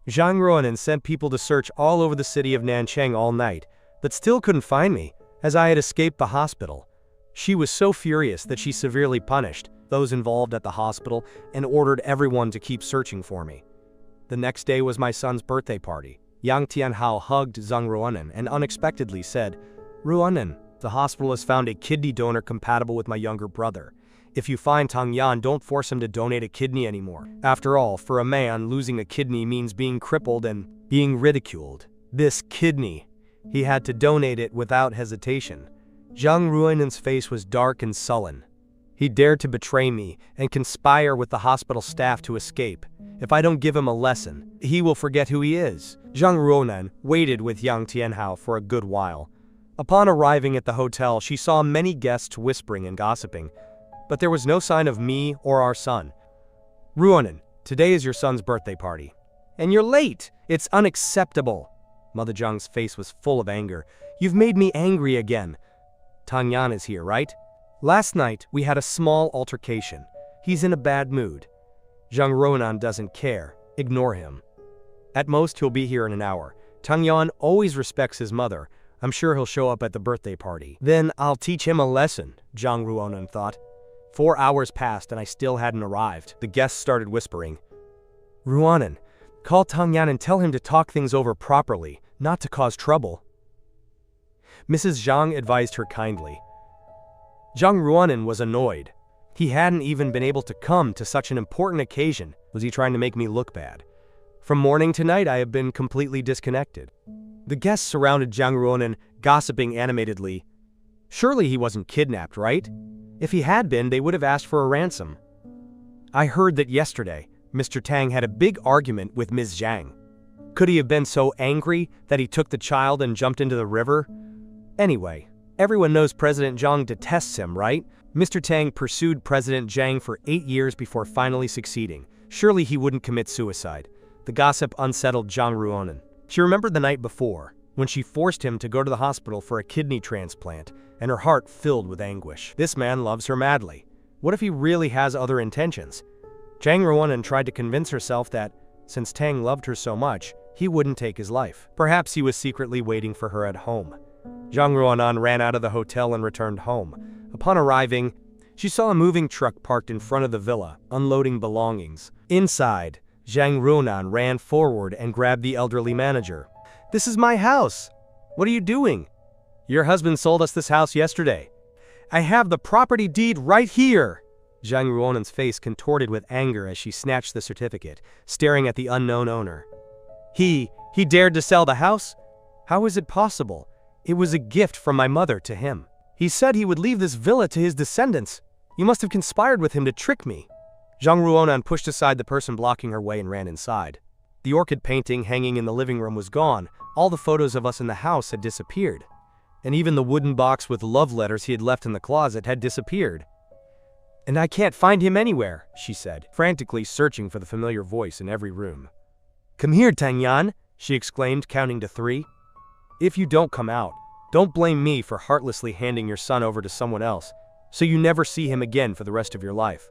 Zhang Ruonan sent people to search all over the city of Nanchang all night, but still couldn't find me, as I had escaped the hospital. She was so furious that she severely punished those involved at the hospital and ordered everyone to keep searching for me. The next day was my son's birthday party. Yang Tianhao hugged Zhang Ruonan and unexpectedly said, Ruonan, the hospital has found a kidney donor compatible with my younger brother. If you find Tang Yan, don't force him to donate a kidney anymore. After all, for a man, losing a kidney means being crippled and being ridiculed. This kidney, he had to donate it without hesitation. Zhang Ruonan's face was dark and sullen. He dared to betray me and conspire with the hospital staff to escape. If I don't give him a lesson, he will forget who he is. Zhang Ruonan waited with Yang Tianhao for a good while. Upon arriving at the hotel, she saw many guests whispering and gossiping, but there was no sign of me or our son. Ruonan, today is your son's birthday party. And you're late! It's unacceptable! Mother Zhang's face was full of anger. You've made me angry again. Tang Yan is here, right? Last night, we had a small altercation. He's in a bad mood. Zhang Ruonan doesn't care. Ignore him. At most, he'll be here in an hour. Tang Yan always respects his mother. I'm sure he'll show up at the birthday party. Then I'll teach him a lesson, Zhang Ruonan thought. 4 hours passed and I still hadn't arrived. The guests started whispering. Ruonan, call Tang Yan and tell him to talk things over properly, not to cause trouble. Mrs. Zhang advised her kindly. Zhang Ruonan was annoyed. He hadn't even been able to come to such an important occasion. Was he trying to make me look bad? From morning to night, I have been completely disconnected. The guests surrounded Zhang Ruonan, gossiping animatedly. Surely he wasn't kidnapped, right? If he had been, they would have asked for a ransom. I heard that yesterday, Mr. Tang had a big argument with Ms. Zhang. Could he have been so angry that he took the child and jumped into the river? Anyway, everyone knows President Zhang detests him, right? Mr. Tang pursued President Zhang for 8 years before finally succeeding. Surely he wouldn't commit suicide. The gossip unsettled Zhang Ruonan. She remembered the night before, when she forced him to go to the hospital for a kidney transplant, and her heart filled with anguish. This man loves her madly. What if he really has other intentions? Zhang Ruonan tried to convince herself that, since Tang loved her so much, he wouldn't take his life. Perhaps he was secretly waiting for her at home. Zhang Ruonan ran out of the hotel and returned home. Upon arriving, she saw a moving truck parked in front of the villa, unloading belongings. Inside, Zhang Ruonan ran forward and grabbed the elderly manager. This is my house. What are you doing? Your husband sold us this house yesterday. I have the property deed right here. Zhang Ruonan's face contorted with anger as she snatched the certificate, staring at the unknown owner. He dared to sell the house? How is it possible? It was a gift from my mother to him. He said he would leave this villa to his descendants. You must have conspired with him to trick me. Zhang Ruonan pushed aside the person blocking her way and ran inside. The orchid painting hanging in the living room was gone. All the photos of us in the house had disappeared. And even the wooden box with love letters he had left in the closet had disappeared. And I can't find him anywhere, she said, frantically searching for the familiar voice in every room. Come here, Tang Yan, she exclaimed, counting to 3. If you don't come out, don't blame me for heartlessly handing your son over to someone else, so you never see him again for the rest of your life.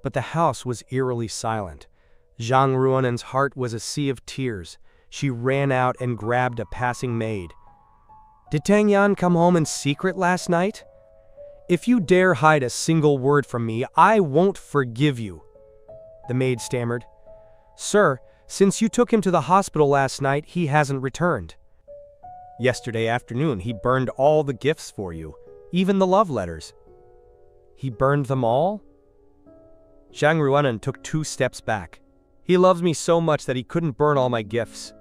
But the house was eerily silent. Zhang Ruonan's heart was a sea of tears. She ran out and grabbed a passing maid. Did Tang Yan come home in secret last night? If you dare hide a single word from me, I won't forgive you. The maid stammered. Sir, since you took him to the hospital last night, he hasn't returned. Yesterday afternoon, he burned all the gifts for you, even the love letters. He burned them all? Zhang Ruonan took 2 steps back. He loves me so much that he couldn't burn all my gifts.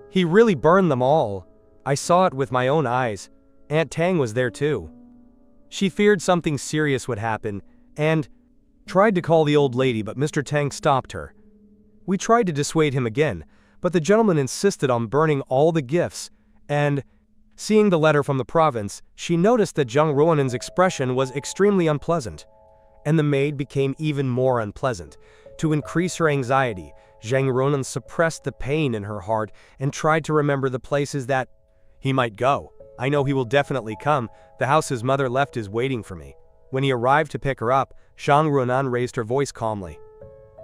He really burned them all. I saw it with my own eyes. Aunt Tang was there too. She feared something serious would happen, and tried to call the old lady, but Mr. Tang stopped her. We tried to dissuade him again, but the gentleman insisted on burning all the gifts, and, seeing the letter from the province, she noticed that Zhang Ruonan's expression was extremely unpleasant. And the maid became even more unpleasant. To increase her anxiety, Zhang Ruonan suppressed the pain in her heart and tried to remember the places that he might go. I know he will definitely come. The house his mother left is waiting for me. When he arrived to pick her up, Zhang Ruonan raised her voice calmly.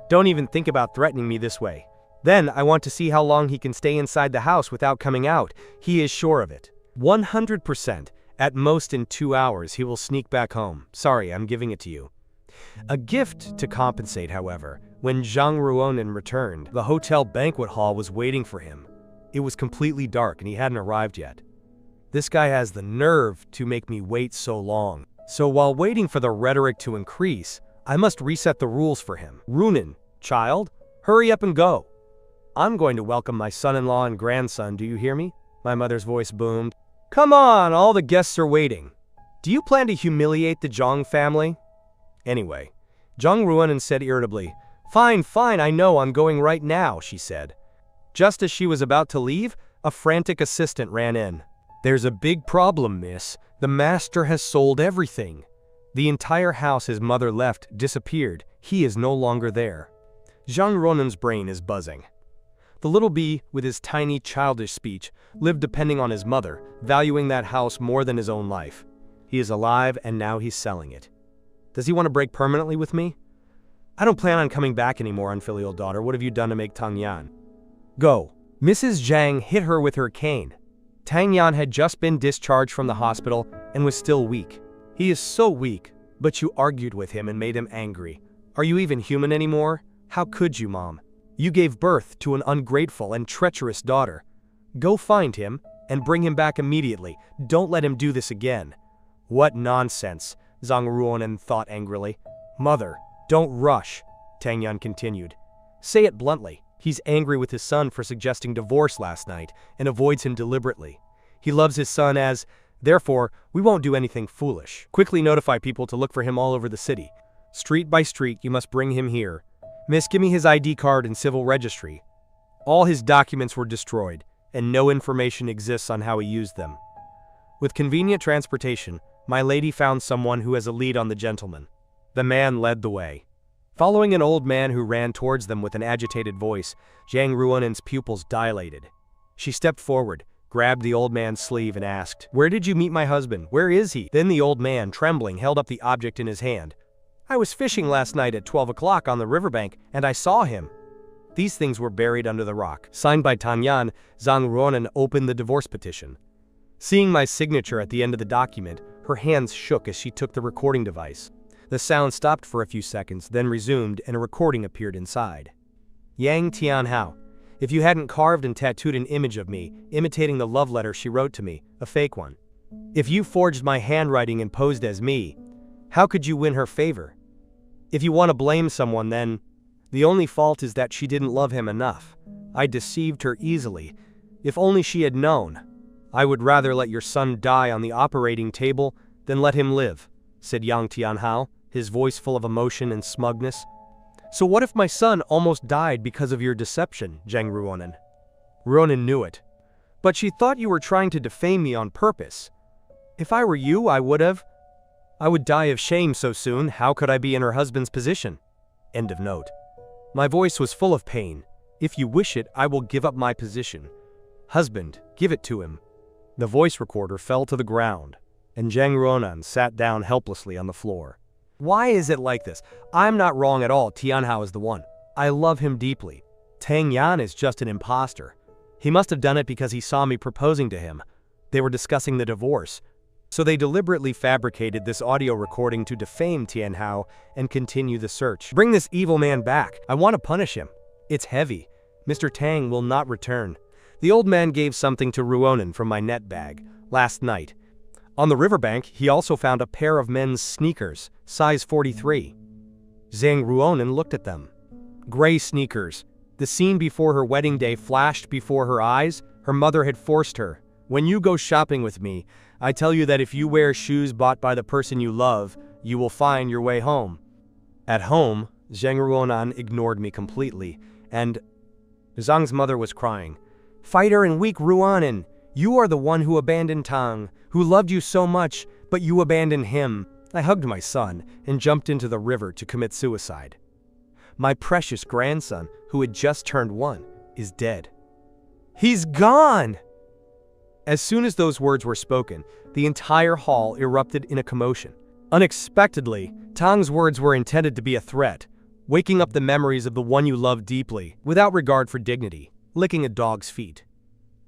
Don't even think about threatening me this way. Then I want to see how long he can stay inside the house without coming out. He is sure of it. 100%. At most in 2 hours he will sneak back home. Sorry, I'm giving it to you. A gift to compensate, however. When Zhang Ruonan returned, the hotel banquet hall was waiting for him. It was completely dark and he hadn't arrived yet. This guy has the nerve to make me wait so long. So while waiting for the rhetoric to increase, I must reset the rules for him. Ruonan, child, hurry up and go. I'm going to welcome my son-in-law and grandson, do you hear me? My mother's voice boomed. Come on, all the guests are waiting. Do you plan to humiliate the Zhang family? Anyway, Zhang Ruonan said irritably, Fine, I know, I'm going right now, she said. Just as she was about to leave, a frantic assistant ran in. There's a big problem, miss. The master has sold everything. The entire house his mother left disappeared. He is no longer there. Zhang Ruonan's brain is buzzing. The little bee, with his tiny childish speech, lived depending on his mother, valuing that house more than his own life. He is alive and now he's selling it. Does he want to break permanently with me? I don't plan on coming back anymore, unfilial daughter. What have you done to make Tang Yan? Go. Mrs. Zhang hit her with her cane. Tang Yan had just been discharged from the hospital and was still weak. He is so weak, but you argued with him and made him angry. Are you even human anymore? How could you, Mom? You gave birth to an ungrateful and treacherous daughter. Go find him and bring him back immediately. Don't let him do this again. What nonsense, Zhang Ruonan thought angrily. Mother, don't rush, Tang Yan continued. Say it bluntly. He's angry with his son for suggesting divorce last night and avoids him deliberately. He loves his son therefore, we won't do anything foolish. Quickly notify people to look for him all over the city. Street by street, you must bring him here. Miss, give me his ID card and civil registry. All his documents were destroyed, and no information exists on how he used them. With convenient transportation, my lady found someone who has a lead on the gentleman. The man led the way. Following an old man who ran towards them with an agitated voice, Zhang Ruonan's pupils dilated. She stepped forward, grabbed the old man's sleeve and asked, "Where did you meet my husband? Where is he?" Then the old man, trembling, held up the object in his hand. "I was fishing last night at 12 o'clock on the riverbank, and I saw him." These things were buried under the rock. Signed by Tang Yan, Zhang Ruonan opened the divorce petition. Seeing my signature at the end of the document, her hands shook as she took the recording device. The sound stopped for a few seconds, then resumed, and a recording appeared inside. Yang Tianhao, if you hadn't carved and tattooed an image of me, imitating the love letter she wrote to me, a fake one. If you forged my handwriting and posed as me, how could you win her favor? If you want to blame someone, then the only fault is that she didn't love him enough. I deceived her easily. If only she had known. I would rather let your son die on the operating table than let him live, said Yang Tianhao, his voice full of emotion and smugness. So what if my son almost died because of your deception, Zhang Ruonan? Ruonan knew it. But she thought you were trying to defame me on purpose. If I were you, I would die of shame so soon. How could I be in her husband's position? End of note. My voice was full of pain. If you wish it, I will give up my position. Husband, give it to him. The voice recorder fell to the ground, and Zhang Ruonan sat down helplessly on the floor. Why is it like this? I'm not wrong at all. Tianhao is the one. I love him deeply. Tang Yan is just an imposter. He must have done it because he saw me proposing to him. They were discussing the divorce. So they deliberately fabricated this audio recording to defame Tianhao and continue the search. Bring this evil man back. I want to punish him. It's heavy. Mr. Tang will not return. The old man gave something to Ruonan from my net bag last night. On the riverbank, he also found a pair of men's sneakers, size 43. Zhang Ruonan looked at them. Gray sneakers. The scene before her wedding day flashed before her eyes. Her mother had forced her. When you go shopping with me, I tell you that if you wear shoes bought by the person you love, you will find your way home. At home, Zhang Ruonan ignored me completely, and Zhang's mother was crying. Fighter and weak Ruonan, you are the one who abandoned Tang, who loved you so much, but you abandoned him. I hugged my son and jumped into the river to commit suicide. My precious grandson, who had just turned 1, is dead. He's gone! As soon as those words were spoken, the entire hall erupted in a commotion. Unexpectedly, Tang's words were intended to be a threat, waking up the memories of the one you loved deeply, without regard for dignity, licking a dog's feet.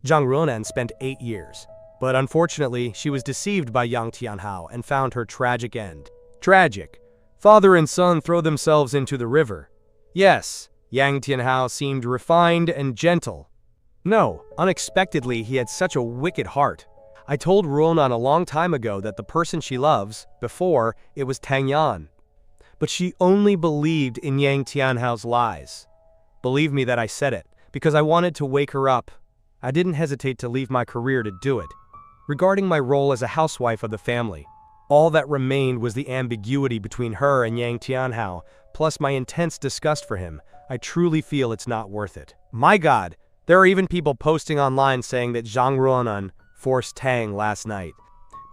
Zhang Ruonan spent 8 years, but unfortunately, she was deceived by Yang Tianhao and found her tragic end. Tragic. Father and son throw themselves into the river. Yes, Yang Tianhao seemed refined and gentle. No, unexpectedly, he had such a wicked heart. I told Ruonan a long time ago that the person she loves, before, it was Tang Yan. But she only believed in Yang Tianhao's lies. Believe me that I said it, because I wanted to wake her up. I didn't hesitate to leave my career to do it. Regarding my role as a housewife of the family, all that remained was the ambiguity between her and Yang Tianhao, plus my intense disgust for him. I truly feel it's not worth it. My God, there are even people posting online saying that Zhang Ruonan forced Tang last night.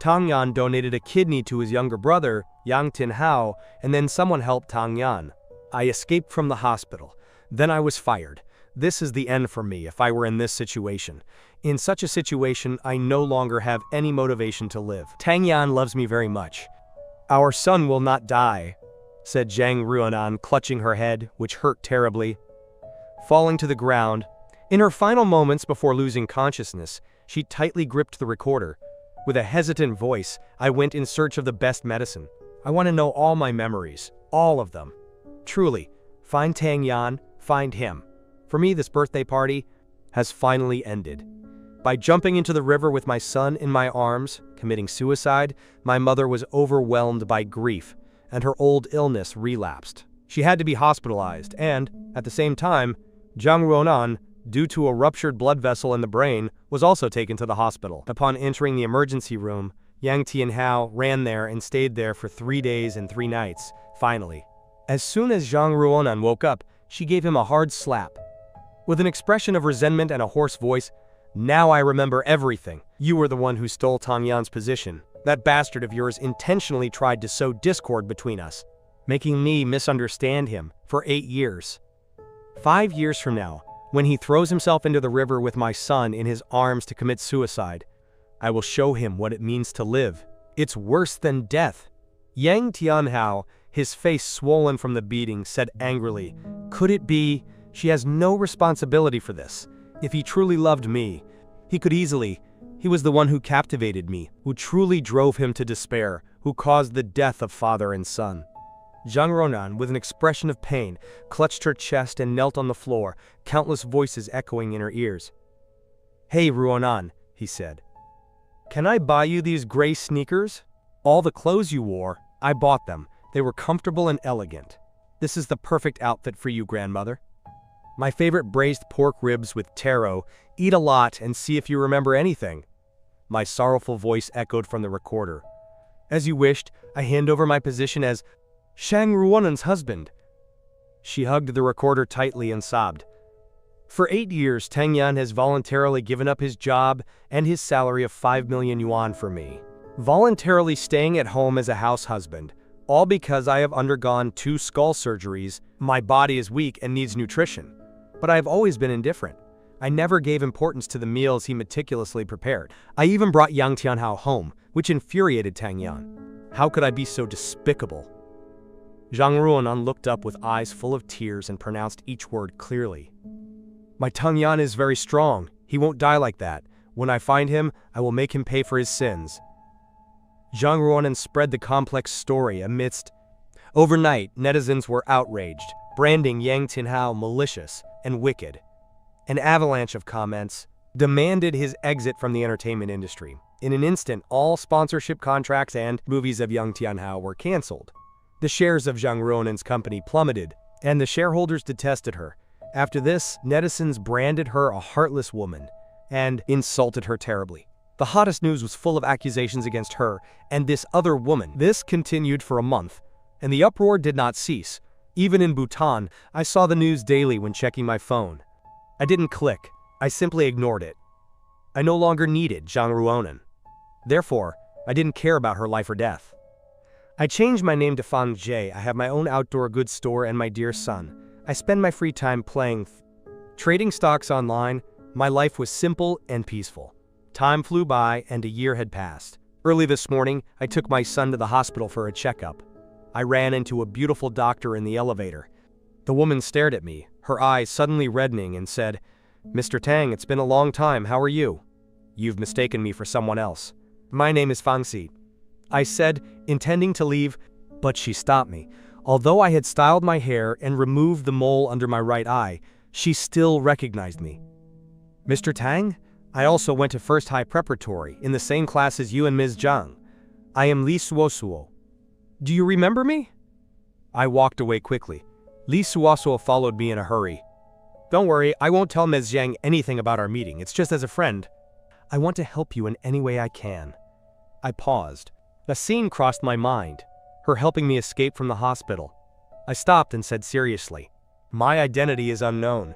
Tang Yan donated a kidney to his younger brother, Yang Tianhao, and then someone helped Tang Yan. I escaped from the hospital. Then I was fired. This is the end for me if I were in this situation. In such a situation, I no longer have any motivation to live. Tang Yan loves me very much. Our son will not die, said Zhang Ruonan, clutching her head, which hurt terribly. Falling to the ground, in her final moments before losing consciousness, she tightly gripped the recorder. With a hesitant voice, I went in search of the best medicine. I want to know all my memories, all of them. Truly, find Tang Yan, find him. For me, this birthday party has finally ended. By jumping into the river with my son in my arms, committing suicide, my mother was overwhelmed by grief, and her old illness relapsed. She had to be hospitalized, and, at the same time, Zhang Ruonan, due to a ruptured blood vessel in the brain, was also taken to the hospital. Upon entering the emergency room, Yang Tianhao ran there and stayed there for 3 days and 3 nights, finally. As soon as Zhang Ruonan woke up, she gave him a hard slap. With an expression of resentment and a hoarse voice, "Now I remember everything. You were the one who stole Tang Yan's position. That bastard of yours intentionally tried to sow discord between us, making me misunderstand him for 8 years. 5 years from now, when he throws himself into the river with my son in his arms to commit suicide, I will show him what it means to live. It's worse than death." Yang Tianhao, his face swollen from the beating, said angrily, "Could it be? She has no responsibility for this. If he truly loved me, he could easily. He was the one who captivated me, who truly drove him to despair, who caused the death of father and son." Zhang Ruonan, with an expression of pain, clutched her chest and knelt on the floor, countless voices echoing in her ears. "Hey, Ruonan," he said. "Can I buy you these gray sneakers? All the clothes you wore, I bought them. They were comfortable and elegant. This is the perfect outfit for you, grandmother. My favorite braised pork ribs with taro. Eat a lot and see if you remember anything." My sorrowful voice echoed from the recorder. "As you wished, I hand over my position as Zhang Ruonan's husband." She hugged the recorder tightly and sobbed. "For 8 years, Tang Yan has voluntarily given up his job and his salary of 5 million yuan for me. Voluntarily staying at home as a house husband, all because I have undergone 2 skull surgeries. My body is weak and needs nutrition. But I have always been indifferent. I never gave importance to the meals he meticulously prepared. I even brought Yang Tianhao home, which infuriated Tang Yan. How could I be so despicable?" Zhang Ruonan looked up with eyes full of tears and pronounced each word clearly. "My Tang Yan is very strong. He won't die like that. When I find him, I will make him pay for his sins." Zhang Ruonan spread the complex story amidst. Overnight, netizens were outraged, branding Yang Tianhao malicious and wicked. An avalanche of comments demanded his exit from the entertainment industry. In an instant, all sponsorship contracts and movies of Yang Tianhao were cancelled. The shares of Zhang Ruonan's company plummeted, and the shareholders detested her. After this, netizens branded her a heartless woman and insulted her terribly. The hottest news was full of accusations against her and this other woman. This continued for a month, and the uproar did not cease. Even in Bhutan, I saw the news daily when checking my phone. I didn't click. I simply ignored it. I no longer needed Zhang Ruonan. Therefore, I didn't care about her life or death. I changed my name to Fang Jie. I have my own outdoor goods store and my dear son. I spend my free time playing, trading stocks online. My life was simple and peaceful. Time flew by and a year had passed. Early this morning, I took my son to the hospital for a checkup. I ran into a beautiful doctor in the elevator. The woman stared at me, her eyes suddenly reddening, and said, "Mr. Tang, it's been a long time. How are you?" "You've mistaken me for someone else. My name is Fang Si," I said, intending to leave, but she stopped me. Although I had styled my hair and removed the mole under my right eye, she still recognized me. "Mr. Tang? I also went to First High Preparatory, in the same class as you and Ms. Zhang. I am Li Suosuo. Do you remember me?" I walked away quickly. Li Suosuo followed me in a hurry. "Don't worry, I won't tell Ms. Zhang anything about our meeting. It's just as a friend. I want to help you in any way I can." I paused. A scene crossed my mind, her helping me escape from the hospital. I stopped and said seriously, "My identity is unknown.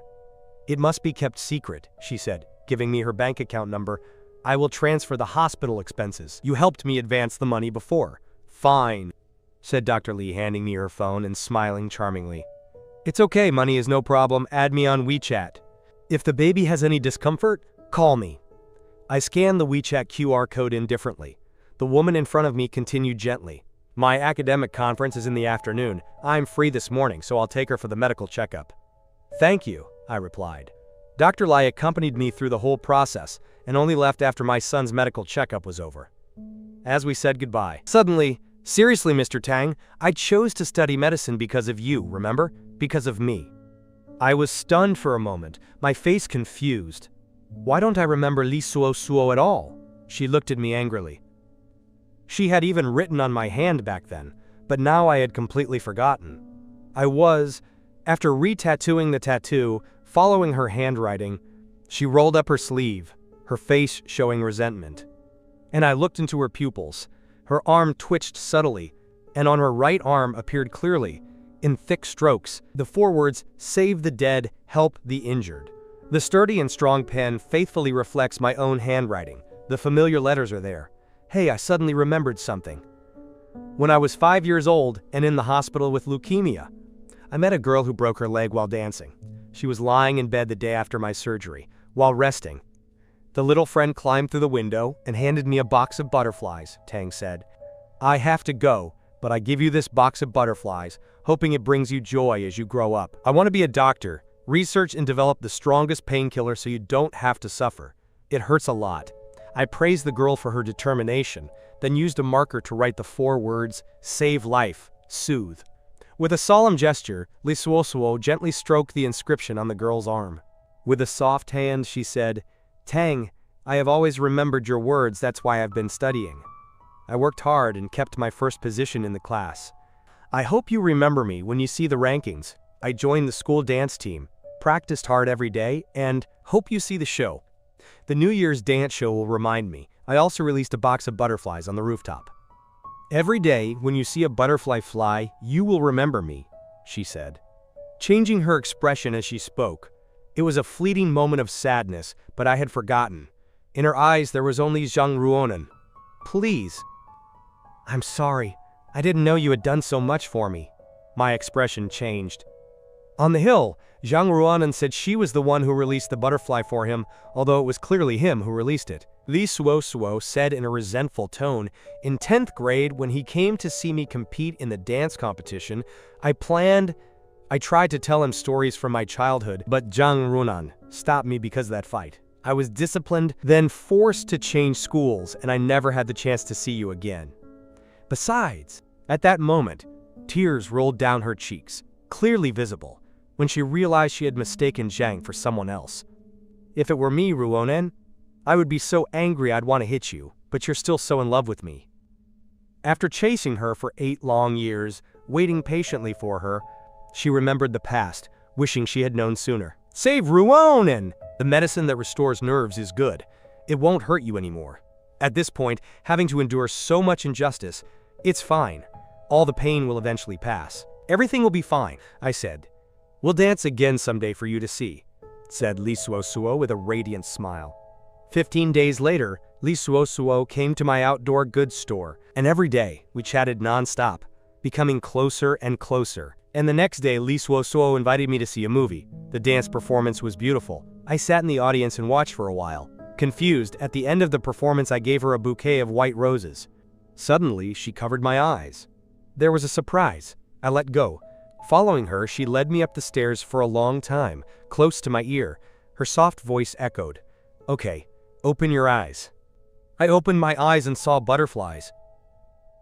It must be kept secret," she said, giving me her bank account number. "I will transfer the hospital expenses. You helped me advance the money before." "Fine," said Dr. Li, handing me her phone and smiling charmingly. "It's okay, money is no problem. Add me on WeChat." If the baby has any discomfort, call me. I scanned the WeChat QR code indifferently. The woman in front of me continued gently. My academic conference is in the afternoon. I'm free this morning, so I'll take her for the medical checkup. Thank you, I replied. Dr. Lai accompanied me through the whole process and only left after my son's medical checkup was over. As we said goodbye, suddenly, seriously, Mr. Tang, I chose to study medicine because of you, remember? Because of me. I was stunned for a moment, my face confused. Why don't I remember Li Suo Suo at all? She looked at me angrily. She had even written on my hand back then, but now I had completely forgotten. I was, after re-tattooing the tattoo, following her handwriting. She rolled up her sleeve, her face showing resentment. And I looked into her pupils. Her arm twitched subtly, and on her right arm appeared clearly, in thick strokes, the 4 words, "Save the dead, help the injured." The sturdy and strong pen faithfully reflects my own handwriting. The familiar letters are there. Hey, I suddenly remembered something. When I was 5 years old and in the hospital with leukemia, I met a girl who broke her leg while dancing. She was lying in bed the day after my surgery, while resting. The little friend climbed through the window and handed me a box of butterflies, Tang said. I have to go, but I give you this box of butterflies, hoping it brings you joy as you grow up. I want to be a doctor, research and develop the strongest painkiller so you don't have to suffer. It hurts a lot. I praised the girl for her determination, then used a marker to write the 4 words, "Save life, soothe." With a solemn gesture, Li Suo Suo gently stroked the inscription on the girl's arm. With a soft hand, she said, Tang, I have always remembered your words, that's why I've been studying. I worked hard and kept my first position in the class. I hope you remember me when you see the rankings. I joined the school dance team, practiced hard every day, and hope you see the show. The New Year's dance show will remind me. I also released a box of butterflies on the rooftop. Every day, when you see a butterfly fly, you will remember me, she said. Changing her expression as she spoke. It was a fleeting moment of sadness, but I had forgotten. In her eyes, there was only Zhang Ruonan. Please. I'm sorry. I didn't know you had done so much for me. My expression changed. On the hill, Zhang Ruonan said she was the one who released the butterfly for him, although it was clearly him who released it. Li Suo Suo said in a resentful tone, in 10th grade, when he came to see me compete in the dance competition, I tried to tell him stories from my childhood, but Zhang Ruonan stopped me because of that fight. I was disciplined, then forced to change schools, and I never had the chance to see you again. Besides, at that moment, tears rolled down her cheeks, clearly visible, when she realized she had mistaken Zhang for someone else. If it were me, Ruonan, I would be so angry I'd want to hit you, but you're still so in love with me. After chasing her for 8 long years, waiting patiently for her, she remembered the past, wishing she had known sooner. Save Ruonan! The medicine that restores nerves is good. It won't hurt you anymore. At this point, having to endure so much injustice, it's fine. All the pain will eventually pass. Everything will be fine, I said. We'll dance again someday for you to see, said Li Suo Suo with a radiant smile. 15 days later, Li Suo Suo came to my outdoor goods store, and every day we chatted non-stop, becoming closer and closer. And the next day, Li Suo Suo invited me to see a movie. The dance performance was beautiful. I sat in the audience and watched for a while. Confused, at the end of the performance I gave her a bouquet of white roses. Suddenly, she covered my eyes. There was a surprise. I let go. Following her, she led me up the stairs for a long time, close to my ear. Her soft voice echoed, Okay, open your eyes. I opened my eyes and saw butterflies.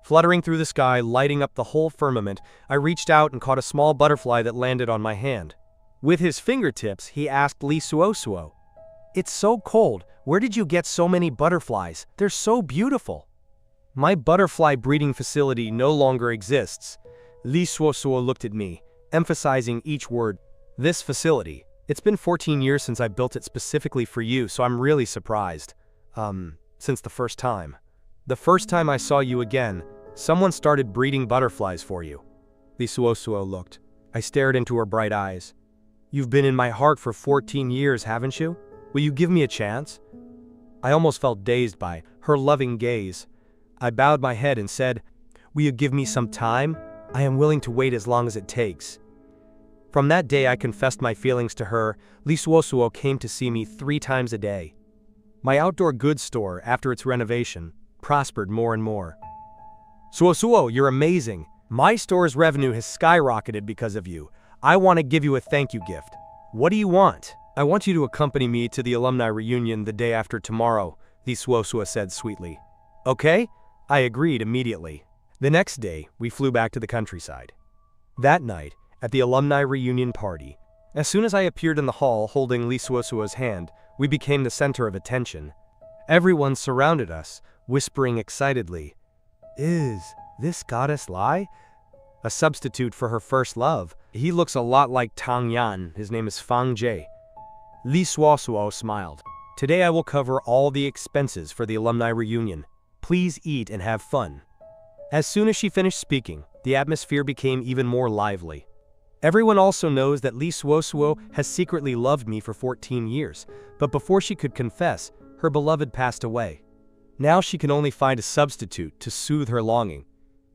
Fluttering through the sky, lighting up the whole firmament, I reached out and caught a small butterfly that landed on my hand. With his fingertips, he asked Li Suo Suo, It's so cold. Where did you get so many butterflies? They're so beautiful. My butterfly breeding facility no longer exists. Li Suo Suo looked at me, emphasizing each word. This facility. It's been 14 years since I built it specifically for you, so I'm really surprised. Since the first time. The first time I saw you again, someone started breeding butterflies for you. Li Suo Suo looked. I stared into her bright eyes. You've been in my heart for 14 years, haven't you? Will you give me a chance? I almost felt dazed by her loving gaze. I bowed my head and said, Will you give me some time? I am willing to wait as long as it takes. From that day I confessed my feelings to her. Li Suosuo came to see me 3 times a day. My outdoor goods store, after its renovation, prospered more and more. Suosuo, you're amazing. My store's revenue has skyrocketed because of you. I want to give you a thank you gift. What do you want? I want you to accompany me to the alumni reunion the day after tomorrow, Li Suosuo said sweetly. Okay? I agreed immediately. The next day, we flew back to the countryside. That night, at the alumni reunion party, as soon as I appeared in the hall holding Li Suosuo's hand, we became the center of attention. Everyone surrounded us, whispering excitedly, "Is this goddess Lai? A substitute for her first love. He looks a lot like Tang Yan. His name is Fang Jie." Li Suosuo smiled. "Today I will cover all the expenses for the alumni reunion. Please eat and have fun." As soon as she finished speaking, the atmosphere became even more lively. Everyone also knows that Li Suosuo has secretly loved me for 14 years, but before she could confess, her beloved passed away. Now she can only find a substitute to soothe her longing.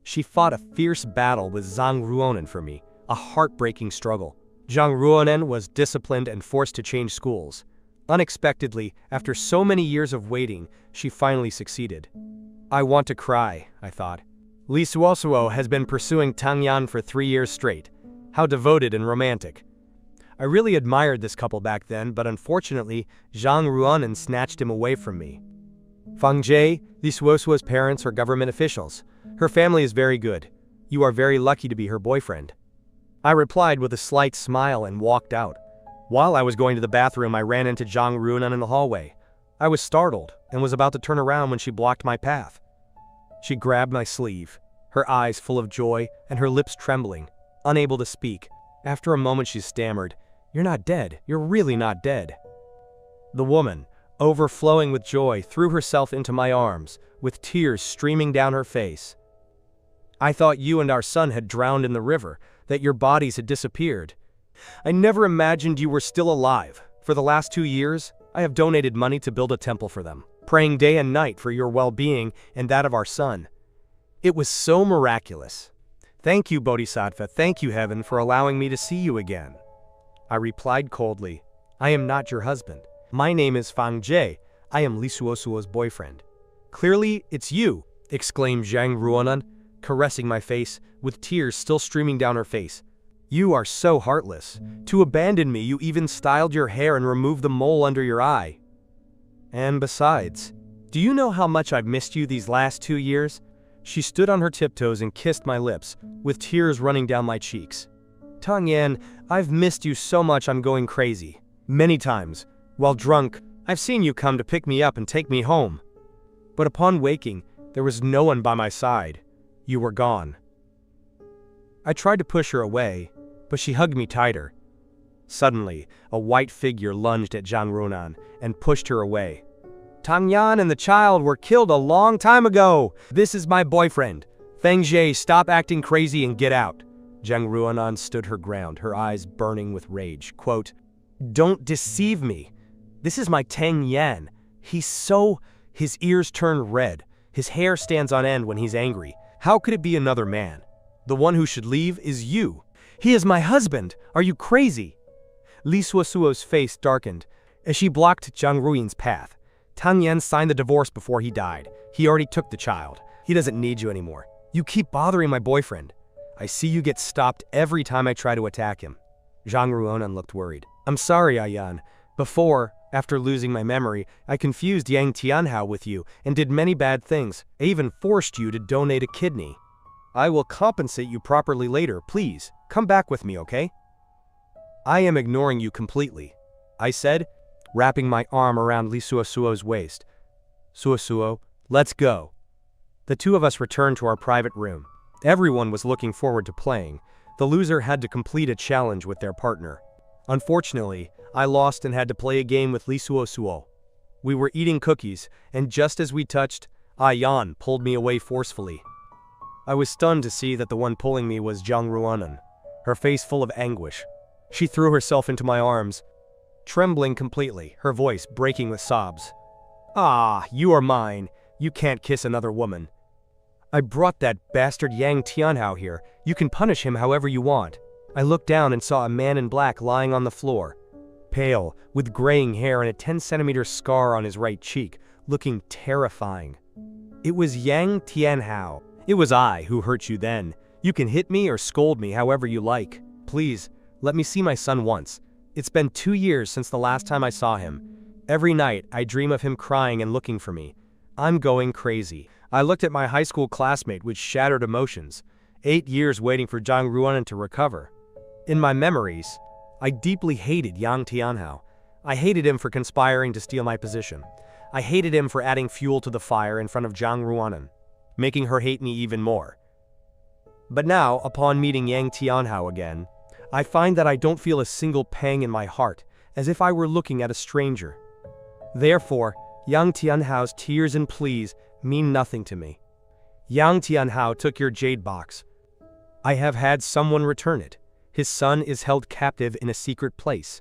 She fought a fierce battle with Zhang Ruonen for me, a heartbreaking struggle. Zhang Ruonen was disciplined and forced to change schools. Unexpectedly, after so many years of waiting, she finally succeeded. I want to cry, I thought. Li Suosuo has been pursuing Tang Yan for 3 years straight. How devoted and romantic. I really admired this couple back then, but unfortunately, Zhang Ruonen snatched him away from me. Fang Jie, Li Suosuo's parents are government officials. Her family is very good. You are very lucky to be her boyfriend. I replied with a slight smile and walked out. While I was going to the bathroom, I ran into Zhang Ruonen in the hallway. I was startled and was about to turn around when she blocked my path. She grabbed my sleeve, her eyes full of joy and her lips trembling, unable to speak. After a moment she stammered, "You're not dead. You're really not dead." The woman, overflowing with joy, threw herself into my arms, with tears streaming down her face. "I thought you and our son had drowned in the river, that your bodies had disappeared. I never imagined you were still alive. For the last 2 years, I have donated money to build a temple for them, praying day and night for your well-being and that of our son. It was so miraculous. Thank you, Bodhisattva, thank you, Heaven, for allowing me to see you again." I replied coldly, "I am not your husband. My name is Fang Jie. I am Li Suosuo's boyfriend." "Clearly, it's you," exclaimed Zhang Ruonen, caressing my face, with tears still streaming down her face. "You are so heartless. To abandon me, you even styled your hair and removed the mole under your eye. And besides, do you know how much I've missed you these last 2 years?" She stood on her tiptoes and kissed my lips, with tears running down my cheeks. "Tang Yan, I've missed you so much I'm going crazy. Many times, while drunk, I've seen you come to pick me up and take me home. But upon waking, there was no one by my side. You were gone." I tried to push her away, but she hugged me tighter. Suddenly, a white figure lunged at Zhang Ruonen and pushed her away. "Tang Yan and the child were killed a long time ago. This is my boyfriend. Feng Jie, stop acting crazy and get out." Zhang Ruonen stood her ground, her eyes burning with rage. Quote, "Don't deceive me. This is my Tang Yan. His ears turn red. His hair stands on end when he's angry. How could it be another man? The one who should leave is you. He is my husband. Are you crazy?" Li Suosuo's face darkened as she blocked Zhang Ruoyin's path. "Tang Yan signed the divorce before he died. He already took the child. He doesn't need you anymore. You keep bothering my boyfriend. I see you get stopped every time I try to attack him." Zhang Ruonen looked worried. "I'm sorry, Ayan. Before, after losing my memory, I confused Yang Tianhao with you and did many bad things. I even forced you to donate a kidney. I will compensate you properly later. Please, come back with me, okay?" "I am ignoring you completely," I said, wrapping my arm around Li Suosuo's waist. "Suosuo, let's go." The two of us returned to our private room. Everyone was looking forward to playing. The loser had to complete a challenge with their partner. Unfortunately, I lost and had to play a game with Li Suosuo. We were eating cookies, and just as we touched, Ayan pulled me away forcefully. I was stunned to see that the one pulling me was Zhang Ruonen, her face full of anguish. She threw herself into my arms, trembling completely, her voice breaking with sobs. "Ah, you are mine. You can't kiss another woman. I brought that bastard Yang Tianhao here. You can punish him however you want." I looked down and saw a man in black lying on the floor, pale, with graying hair and a 10-centimeter scar on his right cheek, looking terrifying. It was Yang Tianhao. It was I who hurt you then. You can hit me or scold me however you like. Please, let me see my son once. It's been 2 years since the last time I saw him. Every night, I dream of him crying and looking for me. I'm going crazy. I looked at my high school classmate with shattered emotions. 8 years waiting for Zhang Ruonan to recover. In my memories, I deeply hated Yang Tianhao. I hated him for conspiring to steal my position. I hated him for adding fuel to the fire in front of Zhang Ruonan, making her hate me even more. But now, upon meeting Yang Tianhao again, I find that I don't feel a single pang in my heart, as if I were looking at a stranger. Therefore, Yang Tianhao's tears and pleas mean nothing to me. Yang Tianhao took your jade box. I have had someone return it. His son is held captive in a secret place.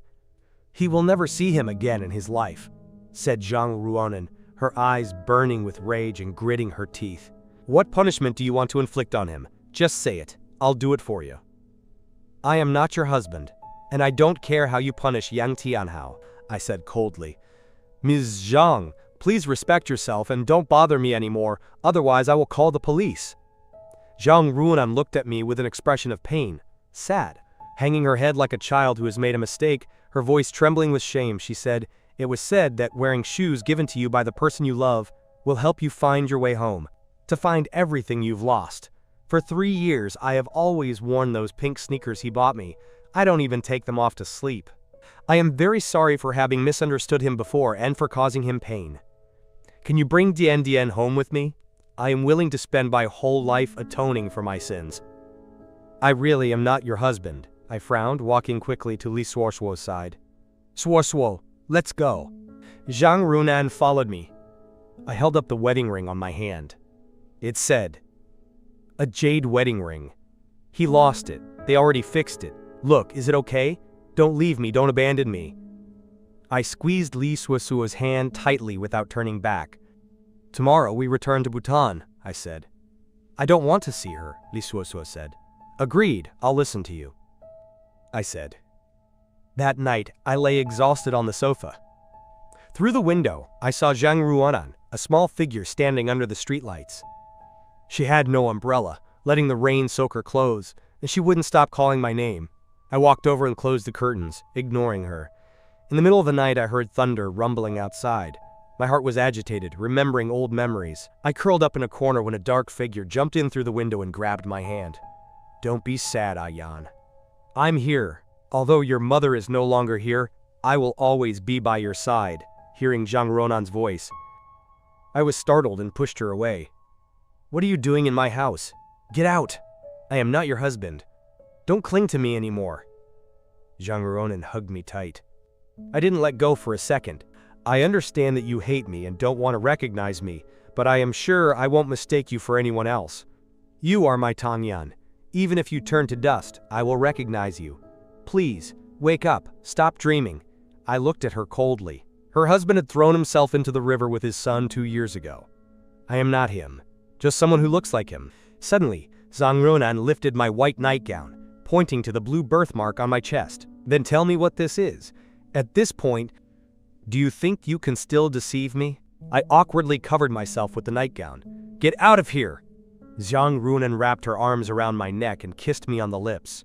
He will never see him again in his life, said Zhang Ruonan, her eyes burning with rage and gritting her teeth. What punishment do you want to inflict on him? Just say it. I'll do it for you. I am not your husband, and I don't care how you punish Yang Tianhao, I said coldly. Ms. Zhang, please respect yourself and don't bother me anymore, otherwise I will call the police. Zhang Ruonan looked at me with an expression of pain, sad. Hanging her head like a child who has made a mistake, her voice trembling with shame, she said, "It was said that wearing shoes given to you by the person you love will help you find your way home, to find everything you've lost. For 3 years, I have always worn those pink sneakers he bought me. I don't even take them off to sleep. I am very sorry for having misunderstood him before and for causing him pain. Can you bring Dian Dian home with me? I am willing to spend my whole life atoning for my sins." I really am not your husband, I frowned, walking quickly to Li Suosuo's side. Suosuo, let's go. Zhang Ruonan followed me. I held up the wedding ring on my hand. It said, a jade wedding ring. He lost it. They already fixed it. Look, is it okay? Don't leave me, don't abandon me. I squeezed Li Suosuo's hand tightly without turning back. Tomorrow we return to Bhutan, I said. I don't want to see her, Li Suosuo said. Agreed, I'll listen to you, I said. That night, I lay exhausted on the sofa. Through the window, I saw Zhang Ruonan, a small figure standing under the streetlights. She had no umbrella, letting the rain soak her clothes, and she wouldn't stop calling my name. I walked over and closed the curtains, ignoring her. In the middle of the night, I heard thunder rumbling outside. My heart was agitated, remembering old memories. I curled up in a corner when a dark figure jumped in through the window and grabbed my hand. Don't be sad, Ayan. I'm here. Although your mother is no longer here, I will always be by your side, hearing Zhang Ruonan's voice. I was startled and pushed her away. What are you doing in my house? Get out! I am not your husband. Don't cling to me anymore. Zhang Ruonan hugged me tight. I didn't let go for a second. I understand that you hate me and don't want to recognize me, but I am sure I won't mistake you for anyone else. You are my Tangyan. Even if you turn to dust, I will recognize you. Please, wake up, stop dreaming. I looked at her coldly. Her husband had thrown himself into the river with his son 2 years ago. I am not him, just someone who looks like him. Suddenly, Zhang Ruonan lifted my white nightgown, pointing to the blue birthmark on my chest. Then tell me what this is. At this point, do you think you can still deceive me? I awkwardly covered myself with the nightgown. Get out of here! Zhang Ruonan wrapped her arms around my neck and kissed me on the lips.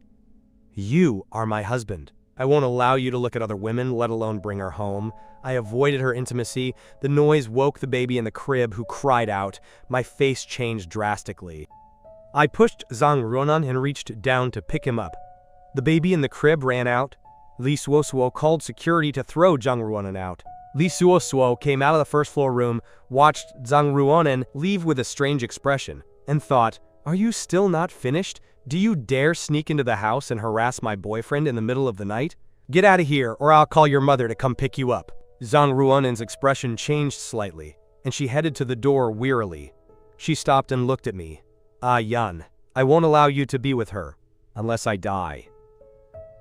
You are my husband. I won't allow you to look at other women, let alone bring her home. I avoided her intimacy. The noise woke the baby in the crib, who cried out. My face changed drastically. I pushed Zhang Ruonan and reached down to pick him up. The baby in the crib ran out. Li Suosuo called security to throw Zhang Ruonan out. Li Suosuo came out of the first-floor room, watched Zhang Ruonan leave with a strange expression, and thought, are you still not finished? Do you dare sneak into the house and harass my boyfriend in the middle of the night? Get out of here, or I'll call your mother to come pick you up. Zhang Ruonan's expression changed slightly, and she headed to the door wearily. She stopped and looked at me. Ah, Yan, I won't allow you to be with her, unless I die.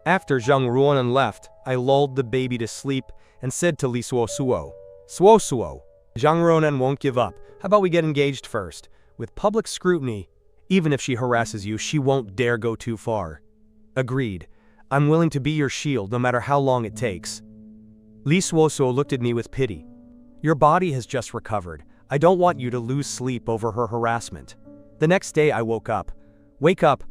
After Zhang Ruonan left, I lulled the baby to sleep and said to Li Suosuo, Suosuo, Zhang Ruonan won't give up. How about we get engaged first? With public scrutiny, even if she harasses you, she won't dare go too far. Agreed. I'm willing to be your shield no matter how long it takes. Lee Suosuo looked at me with pity. Your body has just recovered. I don't want you to lose sleep over her harassment. The next day I woke up. Wake up,